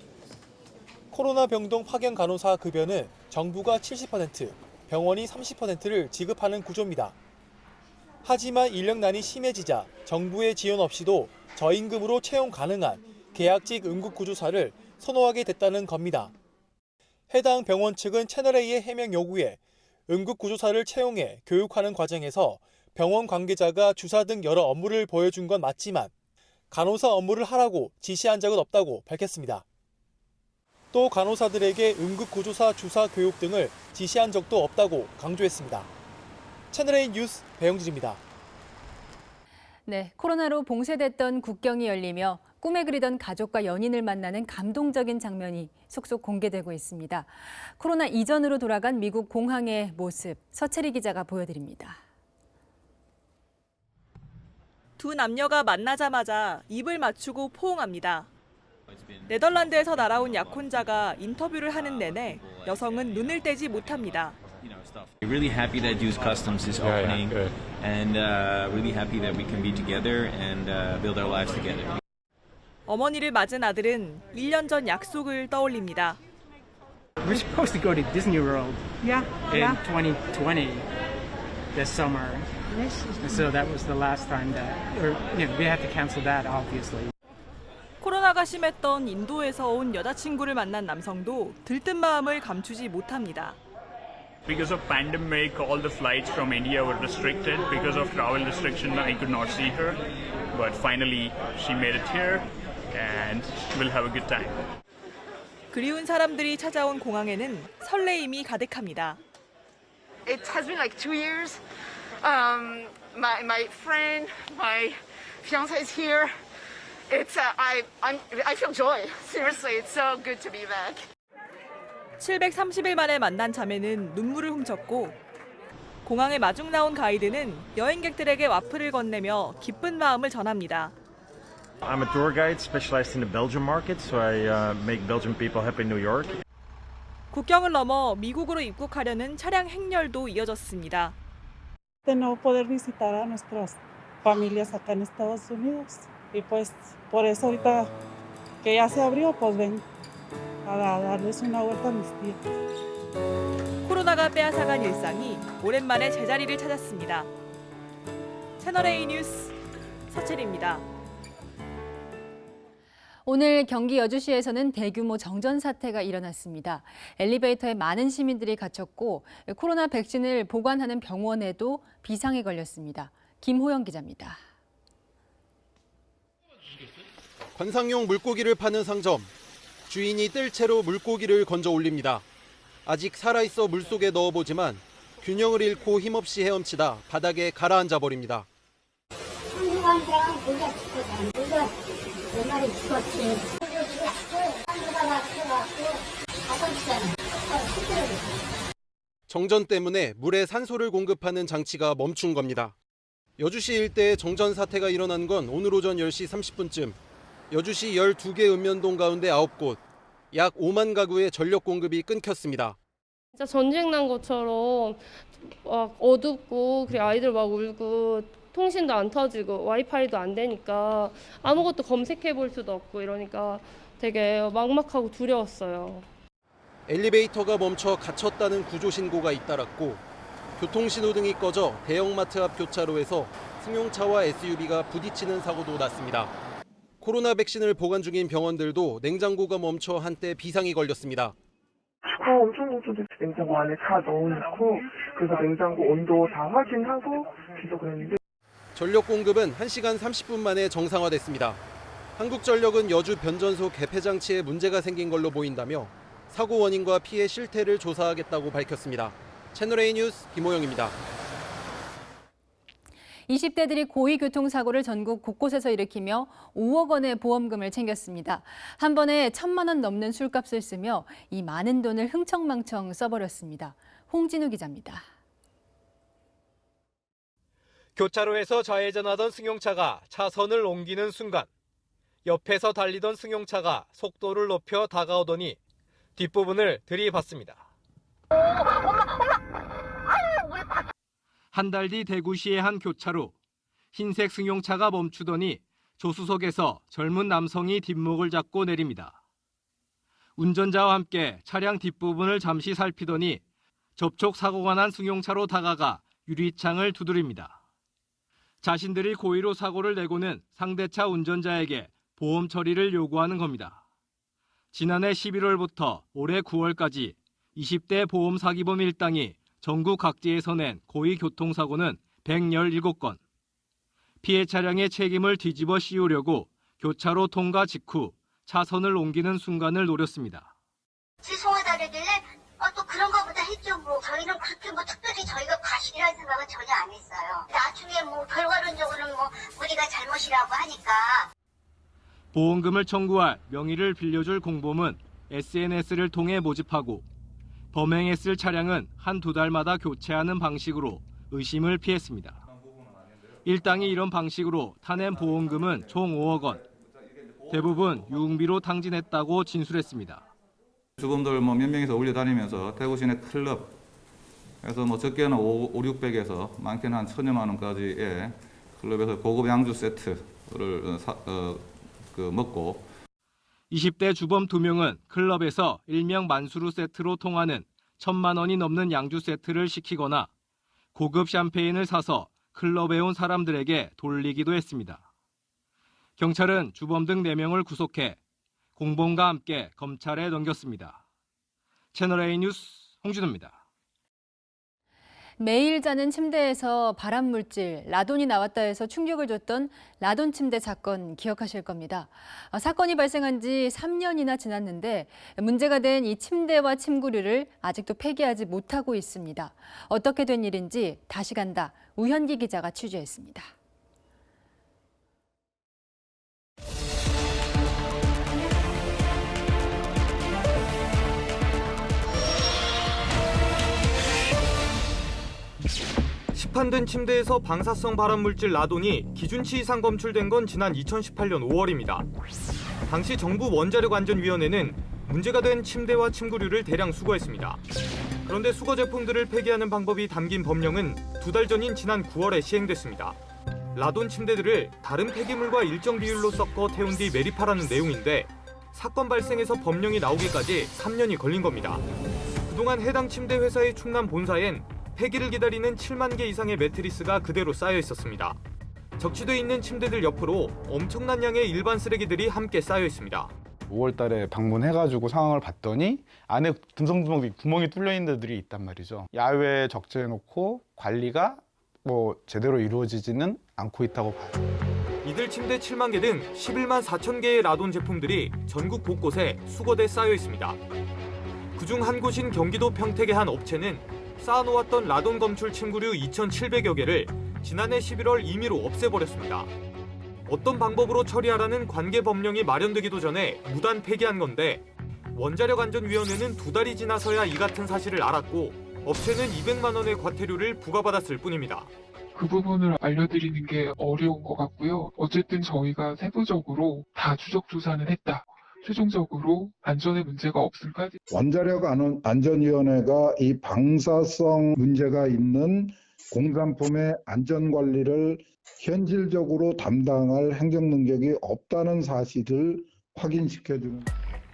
Speaker 4: 코로나 병동 파견 간호사 급여는 정부가 70%, 병원이 30%를 지급하는 구조입니다. 하지만 인력난이 심해지자 정부의 지원 없이도 저임금으로 채용 가능한 계약직 응급구조사를 선호하게 됐다는 겁니다. 해당 병원 측은 채널A의 해명 요구에 응급구조사를 채용해 교육하는 과정에서 병원 관계자가 주사 등 여러 업무를 보여준 건 맞지만 간호사 업무를 하라고 지시한 적은 없다고 밝혔습니다. 또 간호사들에게 응급구조사 주사 교육 등을 지시한 적도 없다고 강조했습니다. 채널A 뉴스 배영진입니다.
Speaker 1: 네, 코로나로 봉쇄됐던 국경이 열리며 꿈에 그리던 가족과 연인을 만나는 감동적인 장면이 속속 공개되고 있습니다. 코로나 이전으로 돌아간 미국 공항의 모습, 서채리 기자가 보여드립니다.
Speaker 7: 두 남녀가 만나자마자 입을 맞추고 포옹합니다. 네덜란드에서 날아온 약혼자가 인터뷰를 하는 내내 여성은 눈을 떼지 못합니다.
Speaker 11: Really happy that U.S. Customs is opening, and really happy that we can be together and build our lives together.
Speaker 7: 어머니를 맞은 아들은 1년 전 약속을 떠올립니다.
Speaker 18: We're supposed to go to Disney World in 2020 this summer. So that was the last time that, we had to cancel that, obviously.
Speaker 7: 코로나가 심했던 인도에서 온 여자친구를 만난 남성도 들뜬 마음을 감추지 못합니다.
Speaker 21: Because of pandemic, all the flights from India were restricted. Because of travel restriction, I could not see her. But finally, she made it here, and we'll have a good time.
Speaker 7: 그리운 사람들이 찾아온 공항에는 설레임이 가득합니다.
Speaker 22: It has been like 2 years. My friend, my fiance is here. It's I feel joy. Seriously, it's so good to be back.
Speaker 7: 730일 만에 만난 자매는 눈물을 훔쳤고 공항에 마중 나온 가이드는 여행객들에게 와플을 건네며 기쁜 마음을 전합니다.
Speaker 23: I'm a tour guide specialized in the Belgian market, so I make Belgian people happy in New York.
Speaker 7: 국경을 넘어 미국으로 입국하려는 차량 행렬도 이어졌습니다.
Speaker 24: De no poder visitar a nuestras familias acá en Estados Unidos y pues por eso ahorita que ya se abrió pues ven a darles una vuelta a mis tías.
Speaker 7: 코로나가 빼앗아간 일상이 오랜만에 제자리를 찾았습니다. 채널A 뉴스 서채리입니다.
Speaker 1: 오늘 경기 여주시에서는 대규모 정전 사태가 일어났습니다. 엘리베이터에 많은 시민들이 갇혔고 코로나 백신을 보관하는 병원에도 비상이 걸렸습니다. 김호영 기자입니다.
Speaker 8: 관상용 물고기를 파는 상점. 주인이 뜰 채로 물고기를 건져 올립니다. 아직 살아있어 물속에 넣어보지만 균형을 잃고 힘없이 헤엄치다 바닥에 가라앉아 버립니다. 정전 때문에 물에 산소를 공급하는 장치가 멈춘 겁니다. 여주시 일대에 정전 사태가 일어난 건 오늘 오전 10시 30분쯤. 여주시 12개 읍면동 가운데 9곳, 약 5만 가구의 전력 공급이 끊겼습니다.
Speaker 9: 진짜 전쟁 난 것처럼 막 어둡고 그리고 아이들 막 울고 통신도 안 터지고 와이파이도 안 되니까 아무것도 검색해 볼 수도 없고 이러니까 되게 막막하고 두려웠어요.
Speaker 8: 엘리베이터가 멈춰 갇혔다는 구조 신고가 잇따랐고 교통신호등이 꺼져 대형마트 앞 교차로에서 승용차와 SUV가 부딪히는 사고도 났습니다. 코로나 백신을 보관 중인 병원들도 냉장고가 멈춰 한때 비상이 걸렸습니다.
Speaker 10: 엄청 걱정돼서 냉장고 안에 다 넣어놓고 그래서 냉장고 온도 다 확인하고 귀속을 했는데
Speaker 8: 전력 공급은 1시간 30분 만에 정상화됐습니다. 한국전력은 여주 변전소 개폐 장치에 문제가 생긴 걸로 보인다며 사고 원인과 피해 실태를 조사하겠다고 밝혔습니다. 채널A 뉴스 김호영입니다.
Speaker 1: 20대들이 고의 교통사고를 전국 곳곳에서 일으키며 5억 원의 보험금을 챙겼습니다. 한 번에 1,000만 원 넘는 술값을 쓰며 이 많은 돈을 흥청망청 써버렸습니다. 홍진우 기자입니다.
Speaker 14: 교차로에서 좌회전하던 승용차가 차선을 옮기는 순간 옆에서 달리던 승용차가 속도를 높여 다가오더니 뒷부분을 들이받습니다. 한 달 뒤 대구시의 한 교차로. 흰색 승용차가 멈추더니 조수석에서 젊은 남성이 뒷목을 잡고 내립니다. 운전자와 함께 차량 뒷부분을 잠시 살피더니 접촉 사고가 난 승용차로 다가가 유리창을 두드립니다. 자신들이 고의로 사고를 내고는 상대차 운전자에게 보험 처리를 요구하는 겁니다. 지난해 11월부터 올해 9월까지 20대 보험 사기범 일당이 전국 각지에서 낸 고의 교통사고는 117건. 피해 차량의 책임을 뒤집어 씌우려고 교차로 통과 직후 차선을 옮기는 순간을 노렸습니다.
Speaker 6: 죄송하다길래 또 그런 거보다 했죠. 뭐 저희는 그렇게 뭐 특별히 저희가 과실이라는 생각은 전혀 안 했어요. 나중에 뭐 결과론적으로는 뭐 우리가 잘못이라고 하니까.
Speaker 14: 보험금을 청구할 명의를 빌려줄 공범은 SNS를 통해 모집하고 범행했을 차량은 한두 달마다 교체하는 방식으로 의심을 피했습니다. 일당이 이런 방식으로 타낸 보험금은 총 5억 원. 대부분 유흥비로 탕진했다고 진술했습니다.
Speaker 25: 주범들 몇 명이서 올려다니면서 대구 시내 클럽에서 적게는 500~600에서 많게는 한 1,000여만 원까지의 클럽에서 고급 양주 세트를 먹고
Speaker 14: 20대 주범 2명은 클럽에서 일명 만수르 세트로 통하는 1,000만 원이 넘는 양주 세트를 시키거나 고급 샴페인을 사서 클럽에 온 사람들에게 돌리기도 했습니다. 경찰은 주범 등 4명을 구속해 공범과 함께 검찰에 넘겼습니다. 채널A 뉴스 홍진우입니다.
Speaker 1: 매일 자는 침대에서 발암물질 라돈이 나왔다 해서 충격을 줬던 라돈 침대 사건 기억하실 겁니다. 사건이 발생한 지 3년이나 지났는데 문제가 된 이 침대와 침구류를 아직도 폐기하지 못하고 있습니다. 어떻게 된 일인지 다시 간다. 우현기 기자가 취재했습니다.
Speaker 14: 시판된 침대에서 방사성 발암물질 라돈이 기준치 이상 검출된 건 지난 2018년 5월입니다. 당시 정부 원자력안전위원회는 문제가 된 침대와 침구류를 대량 수거했습니다. 그런데 수거 제품들을 폐기하는 방법이 담긴 법령은 2달 전인 지난 9월에 시행됐습니다. 라돈 침대들을 다른 폐기물과 일정 비율로 섞어 태운 뒤 매립하라는 내용인데 사건 발생에서 법령이 나오기까지 3년이 걸린 겁니다. 그동안 해당 침대 회사의 충남 본사엔 폐기를 기다리는 7만 개 이상의 매트리스가 그대로 쌓여 있었습니다.
Speaker 3: 적치돼 있는 침대들 옆으로 엄청난 양의 일반 쓰레기들이 함께 쌓여 있습니다.
Speaker 5: 5월 달에 방문해가지고 상황을 봤더니 안에 듬성듬성 구멍이 뚫려 있는 데들이 있단 말이죠. 야외에 적재해놓고 관리가 제대로 이루어지지는 않고 있다고 봐요.
Speaker 3: 이들 침대 7만 개 등 11만 4천 개의 라돈 제품들이 전국 곳곳에 수거돼 쌓여 있습니다. 그중 한 곳인 경기도 평택의 한 업체는 쌓아놓았던 라돈 검출 침구류 2,700여 개를 지난해 11월 임의로 없애버렸습니다. 어떤 방법으로 처리하라는 관계 법령이 마련되기도 전에 무단 폐기한 건데 원자력안전위원회는 2달이 지나서야 이 같은 사실을 알았고 업체는 200만 원의 과태료를 부과받았을 뿐입니다.
Speaker 13: 그 부분을 알려드리는 게 어려운 것 같고요. 어쨌든 저희가 세부적으로 다 추적 조사는 했다. 최종적으로 안전에 문제가 없을까지.
Speaker 15: 원자력안전위원회가 이 방사성 문제가 있는 공산품의 안전관리를 현실적으로 담당할 행정 능력이 없다는 사실을 확인시켜주는.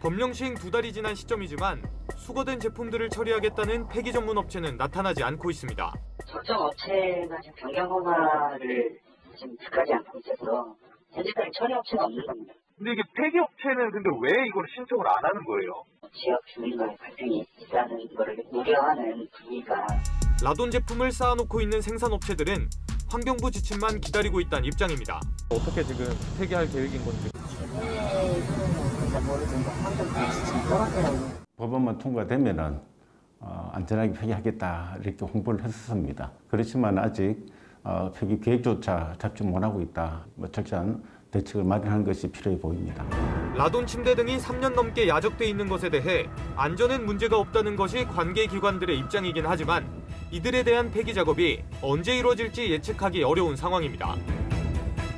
Speaker 3: 법령 시행 2달이 지난 시점이지만 수거된 제품들을 처리하겠다는 폐기 전문 업체는 나타나지 않고 있습니다.
Speaker 16: 적정 업체가 지금 변경 허가를 지금 하지 않고 있어서 현재까지 처리 업체가 없는 겁니다.
Speaker 3: 근데 이게 폐기 업체는 근데 왜 이걸 신청을 안 하는 거예요?
Speaker 16: 지역 주민과의 갈등이 있다는 거를 우려하는 분위기가.
Speaker 3: 라돈 제품을 쌓아놓고 있는 생산업체들은 환경부 지침만 기다리고 있다는 입장입니다.
Speaker 26: 어떻게 지금 폐기할 계획인 건지.
Speaker 27: 법안만 통과되면은 안전하게 폐기하겠다 이렇게 홍보를 했었습니다. 그렇지만 아직 폐기 계획조차 잡지 못하고 있다. 철저한 대책을 마련하는 것이 필요해 보입니다.
Speaker 3: 라돈 침대 등이 3년 넘게 야적돼 있는 것에 대해 안전엔 문제가 없다는 것이 관계기관들의 입장이긴 하지만 이들에 대한 폐기 작업이 언제 이루어질지 예측하기 어려운 상황입니다.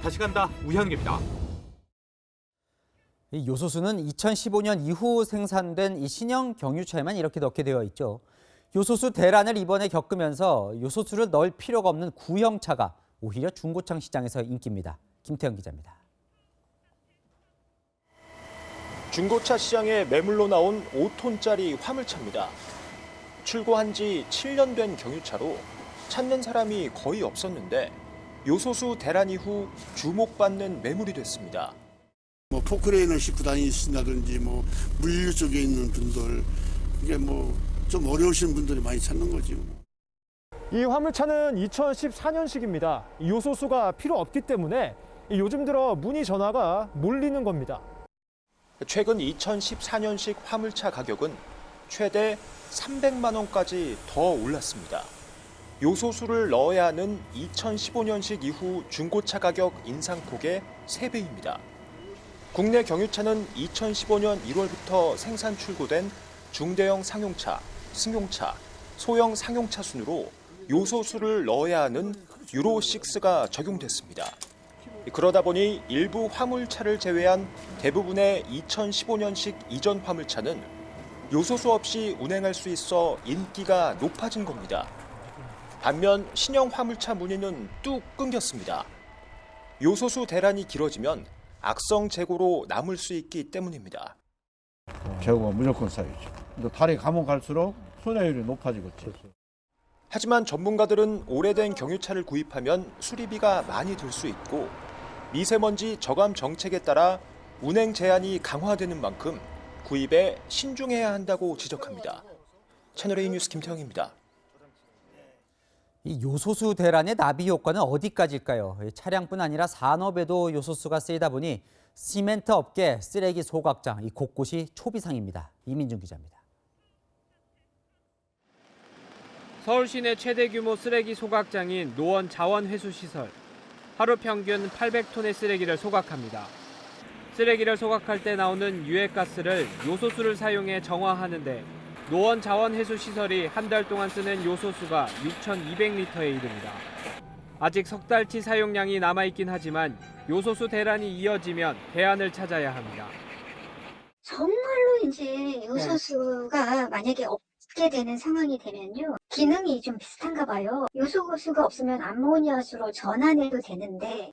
Speaker 3: 다시 간다 우현기입니다.
Speaker 28: 이 요소수는 2015년 이후 생산된 이 신형 경유차에만 이렇게 넣게 되어 있죠. 요소수 대란을 이번에 겪으면서 요소수를 넣을 필요가 없는 구형차가 오히려 중고차 시장에서 인기입니다. 김태형 기자입니다.
Speaker 29: 중고차 시장에 매물로 나온 5톤짜리 화물차입니다. 출고한 지 7년 된 경유차로 찾는 사람이 거의 없었는데 요소수 대란 이후 주목받는 매물이 됐습니다.
Speaker 30: 포크레인을 싣고 다니신다든지 물류 쪽에 있는 분들 이게 좀 어려우신 분들이 많이 찾는 거죠.
Speaker 31: 이 화물차는 2014년식입니다. 요소수가 필요 없기 때문에 요즘 들어 문의 전화가 몰리는 겁니다.
Speaker 29: 최근 2014년식 화물차 가격은 최대 300만 원까지 더 올랐습니다. 요소수를 넣어야 하는 2015년식 이후 중고차 가격 인상폭의 3배입니다. 국내 경유차는 2015년 1월부터 생산 출고된 중대형 상용차, 승용차, 소형 상용차 순으로 요소수를 넣어야 하는 유로6가 적용됐습니다. 그러다 보니 일부 화물차를 제외한 대부분의 2015년식 이전 화물차는 요소수 없이 운행할 수 있어 인기가 높아진 겁니다. 반면 신형 화물차 문의는 뚝 끊겼습니다. 요소수 대란이 길어지면 악성 재고로 남을 수 있기 때문입니다.
Speaker 30: 재고가 무조건 쌓이죠. 달이 가면 갈수록 손해율이 높아지겠죠.
Speaker 29: 하지만 전문가들은 오래된 경유차를 구입하면 수리비가 많이 들 수 있고 미세먼지 저감 정책에 따라 운행 제한이 강화되는 만큼 구입에 신중해야 한다고 지적합니다. 채널A 뉴스 김태형입니다.
Speaker 28: 이 요소수 대란의 나비 효과는 어디까지일까요? 차량뿐 아니라 산업에도 요소수가 쓰이다 보니 시멘트 업계, 쓰레기 소각장, 이 곳곳이 초비상입니다. 이민준 기자입니다.
Speaker 32: 서울 시내 최대 규모 쓰레기 소각장인 노원 자원회수시설. 하루 평균 800톤의 쓰레기를 소각합니다. 쓰레기를 소각할 때 나오는 유해가스를 요소수를 사용해 정화하는데 노원 자원회수시설이 한 달 동안 쓰는 요소수가 6,200리터에 이릅니다. 아직 석 달치 사용량이 남아있긴 하지만 요소수 대란이 이어지면 대안을 찾아야 합니다.
Speaker 6: 정말로 이제 요소수가 만약에 없게 되는 상황이 되면요. 기능이 좀 비슷한가 봐요. 요소수가 없으면 암모니아수로 전환해도 되는데.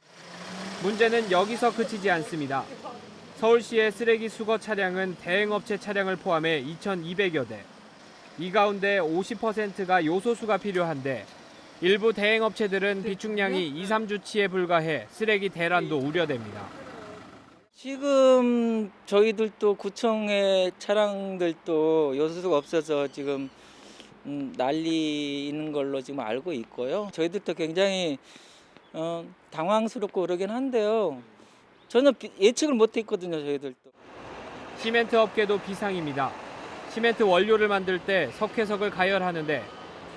Speaker 32: 문제는 여기서 그치지 않습니다. 서울시의 쓰레기 수거 차량은 대행업체 차량을 포함해 2,200여 대. 이 가운데 50%가 요소수가 필요한데 일부 대행업체들은 비축량이 2, 3주치에 불과해 쓰레기 대란도 우려됩니다.
Speaker 2: 지금 저희들도 구청의 차량들도 요소수가 없어서 지금 난리는 걸로 지금 알고 있고요. 저희들도 굉장히 당황스럽고 그러긴 한데요. 전혀 예측을 못했거든요, 저희들도.
Speaker 32: 시멘트 업계도 비상입니다. 시멘트 원료를 만들 때 석회석을 가열하는데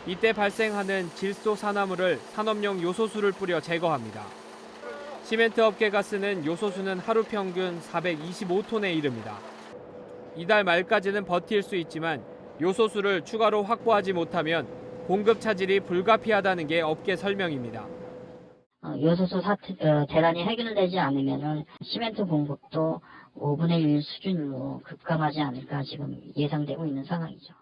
Speaker 32: 이때 발생하는 질소 산화물을 산업용 요소수를 뿌려 제거합니다. 시멘트 업계가 쓰는 요소수는 하루 평균 425톤에 이릅니다. 이달 말까지는 버틸 수 있지만 요소수를 추가로 확보하지 못하면 공급 차질이 불가피하다는 게 업계 설명입니다.
Speaker 4: 요소수 대란이 해결되지 않으면 시멘트 공급도 5분의 1 수준으로 급감하지 않을까 지금 예상되고 있는 상황이죠.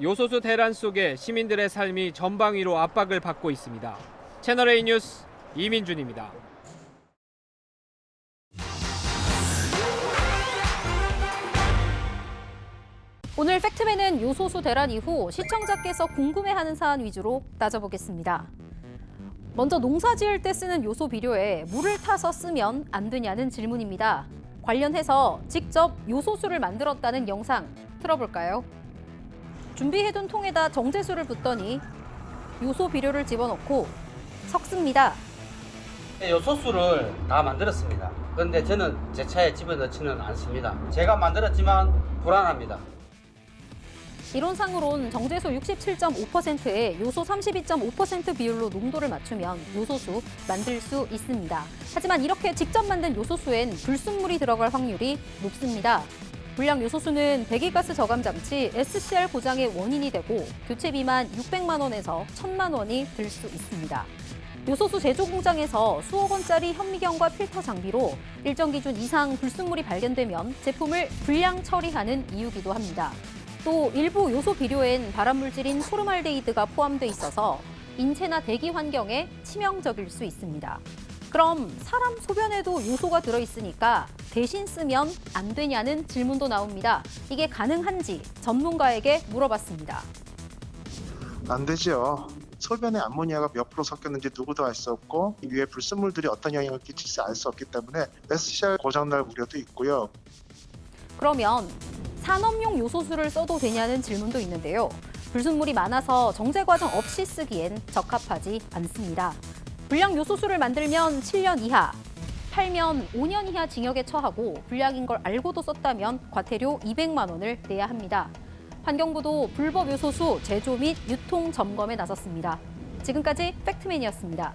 Speaker 32: 요소수 대란 속에 시민들의 삶이 전방위로 압박을 받고 있습니다. 채널A 뉴스 이민준입니다.
Speaker 11: 오늘 팩트맨은 요소수 대란 이후 시청자께서 궁금해하는 사안 위주로 따져보겠습니다. 먼저 농사 지을 때 쓰는 요소 비료에 물을 타서 쓰면 안 되냐는 질문입니다. 관련해서 직접 요소수를 만들었다는 영상 틀어볼까요? 준비해둔 통에다 정제수를 붓더니 요소 비료를 집어넣고 섞습니다.
Speaker 12: 요소수를 다 만들었습니다. 그런데 저는 제 차에 집어넣지는 않습니다. 제가 만들었지만 불안합니다.
Speaker 11: 이론상으론 정제수 67.5%에 요소 32.5% 비율로 농도를 맞추면 요소수 만들 수 있습니다. 하지만 이렇게 직접 만든 요소수엔 불순물이 들어갈 확률이 높습니다. 불량 요소수는 배기가스 저감 장치 SCR 고장의 원인이 되고 교체비만 600만 원에서 1,000만 원이 들 수 있습니다. 요소수 제조 공장에서 수억 원짜리 현미경과 필터 장비로 일정 기준 이상 불순물이 발견되면 제품을 불량 처리하는 이유기도 합니다. 또 일부 요소 비료엔 발암물질인 포르말데히드가 포함돼 있어서 인체나 대기 환경에 치명적일 수 있습니다. 그럼 사람 소변에도 요소가 들어있으니까 대신 쓰면 안 되냐는 질문도 나옵니다. 이게 가능한지 전문가에게 물어봤습니다.
Speaker 17: 안 되죠. 소변에 암모니아가 몇 프로 섞였는지 누구도 알 수 없고 위에 불순물들이 어떤 영향을 끼칠지 알 수 없기 때문에 SCR 고장날 우려도 있고요.
Speaker 11: 그러면 산업용 요소수를 써도 되냐는 질문도 있는데요. 불순물이 많아서 정제 과정 없이 쓰기엔 적합하지 않습니다. 불량 요소수를 만들면 7년 이하, 팔면 5년 이하 징역에 처하고 불량인 걸 알고도 썼다면 과태료 200만 원을 내야 합니다. 환경부도 불법 요소수 제조 및 유통 점검에 나섰습니다. 지금까지 팩트맨이었습니다.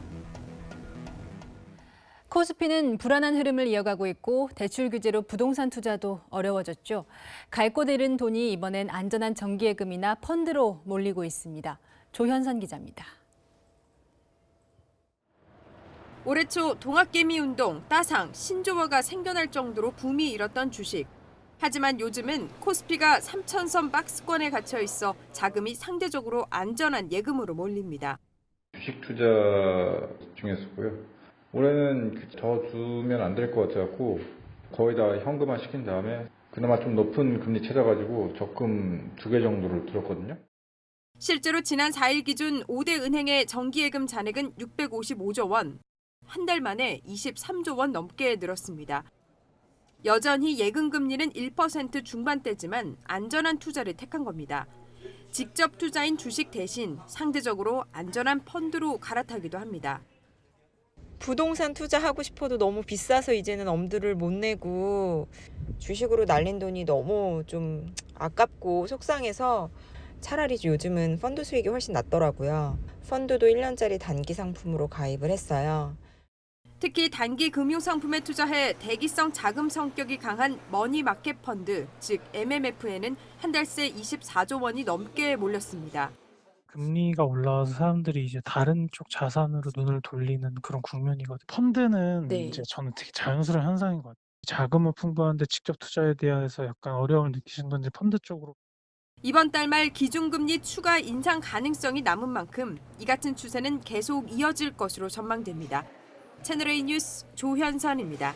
Speaker 1: 코스피는 불안한 흐름을 이어가고 있고 대출 규제로 부동산 투자도 어려워졌죠. 갈 곳 잃은 돈이 이번엔 안전한 정기예금이나 펀드로 몰리고 있습니다. 조현선 기자입니다.
Speaker 18: 올해 초 동학개미 운동, 따상, 신조어가 생겨날 정도로 붐이 일었던 주식. 하지만 요즘은 코스피가 3,000선 박스권에 갇혀 있어 자금이 상대적으로 안전한 예금으로 몰립니다.
Speaker 19: 주식 투자 집중했었고요. 올해는 더 주면 안 될 것 같아갖고 거의 다 현금화 시킨 다음에 그나마 좀 높은 금리 찾아가지고 적금 2개 정도를 들었거든요.
Speaker 18: 실제로 지난 4일 기준 5대 은행의 정기예금 잔액은 655조 원. 한 달 만에 23조 원 넘게 늘었습니다. 여전히 예금 금리는 1% 중반대지만 안전한 투자를 택한 겁니다. 직접 투자인 주식 대신 상대적으로 안전한 펀드로 갈아타기도 합니다.
Speaker 20: 부동산 투자하고 싶어도 너무 비싸서 이제는 엄두를 못 내고 주식으로 날린 돈이 너무 좀 아깝고 속상해서 차라리 요즘은 펀드 수익이 훨씬 낫더라고요. 펀드도 1년짜리 단기 상품으로 가입을 했어요.
Speaker 18: 특히 단기 금융상품에 투자해 대기성 자금 성격이 강한 머니마켓 펀드, 즉 MMF에는 한 달 새 24조 원이 넘게 몰렸습니다.
Speaker 21: 금리가 올라와서 사람들이 이제 다른 쪽 자산으로 눈을 돌리는 그런 국면이거든요. 펀드는 이제 저는 되게 자연스러운 현상인 것 같아요. 자금은 풍부한데 직접 투자에 대해서 약간 어려움을 느끼시는 건지 펀드 쪽으로.
Speaker 18: 이번 달 말 기준금리 추가 인상 가능성이 남은 만큼 이 같은 추세는 계속 이어질 것으로 전망됩니다. 채널A 뉴스 조현선입니다.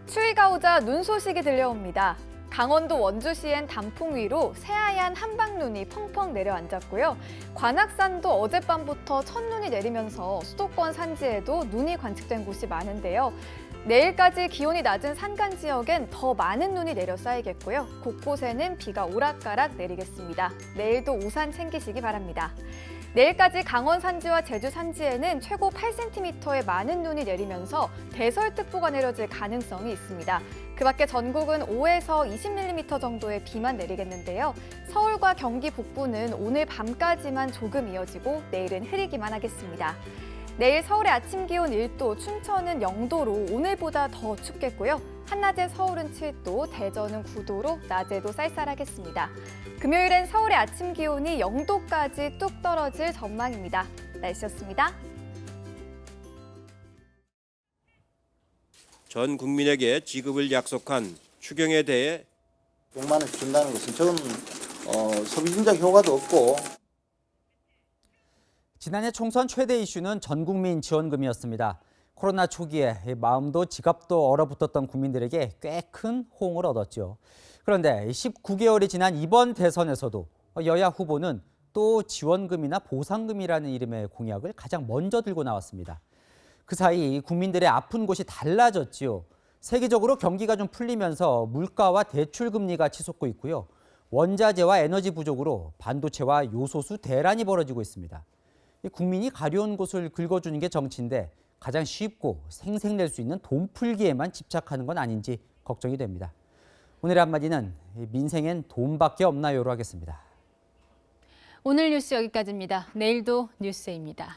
Speaker 22: 추위가 오자 눈 소식이 들려옵니다.
Speaker 5: 강원도 원주시엔 단풍 위로 새하얀 한방눈이 펑펑 내려앉았고요. 관악산도 어젯밤부터 첫눈이 내리면서 수도권 산지에도 눈이 관측된 곳이 많은데요. 내일까지 기온이 낮은 산간 지역엔 더 많은 눈이 내려 쌓이겠고요. 곳곳에는 비가 오락가락 내리겠습니다. 내일도 우산 챙기시기 바랍니다. 내일까지 강원 산지와 제주 산지에는 최고 8cm의 많은 눈이 내리면서 대설특보가 내려질 가능성이 있습니다. 그 밖에 전국은 5에서 20mm 정도의 비만 내리겠는데요. 서울과 경기 북부는 오늘 밤까지만 조금 이어지고 내일은 흐리기만 하겠습니다. 내일 서울의 아침 기온 1도, 춘천은 0도로 오늘보다 더 춥겠고요. 한낮에 서울은 7도, 대전은 9도로 낮에도 쌀쌀하겠습니다. 금요일엔 서울의 아침 기온이 0도까지 뚝 떨어질 전망입니다. 날씨였습니다.
Speaker 7: 전 국민에게 지급을 약속한 추경에 대해
Speaker 8: 100만 원씩 준다는 것은 저는 소비진적 효과도 없고.
Speaker 28: 지난해 총선 최대 이슈는 전국민 지원금이었습니다. 코로나 초기에 마음도 지갑도 얼어붙었던 국민들에게 꽤 큰 호응을 얻었죠. 그런데 19개월이 지난 이번 대선에서도 여야 후보는 또 지원금이나 보상금이라는 이름의 공약을 가장 먼저 들고 나왔습니다. 그 사이 국민들의 아픈 곳이 달라졌지요. 세계적으로 경기가 좀 풀리면서 물가와 대출 금리가 치솟고 있고요. 원자재와 에너지 부족으로 반도체와 요소수 대란이 벌어지고 있습니다. 국민이 가려운 곳을 긁어주는 게 정치인데 가장 쉽고 생색낼 수 있는 돈 풀기에만 집착하는 건 아닌지 걱정이 됩니다. 오늘의 한마디는 민생엔 돈밖에 없나요로 하겠습니다.
Speaker 1: 오늘 뉴스 여기까지입니다. 내일도 뉴스입니다.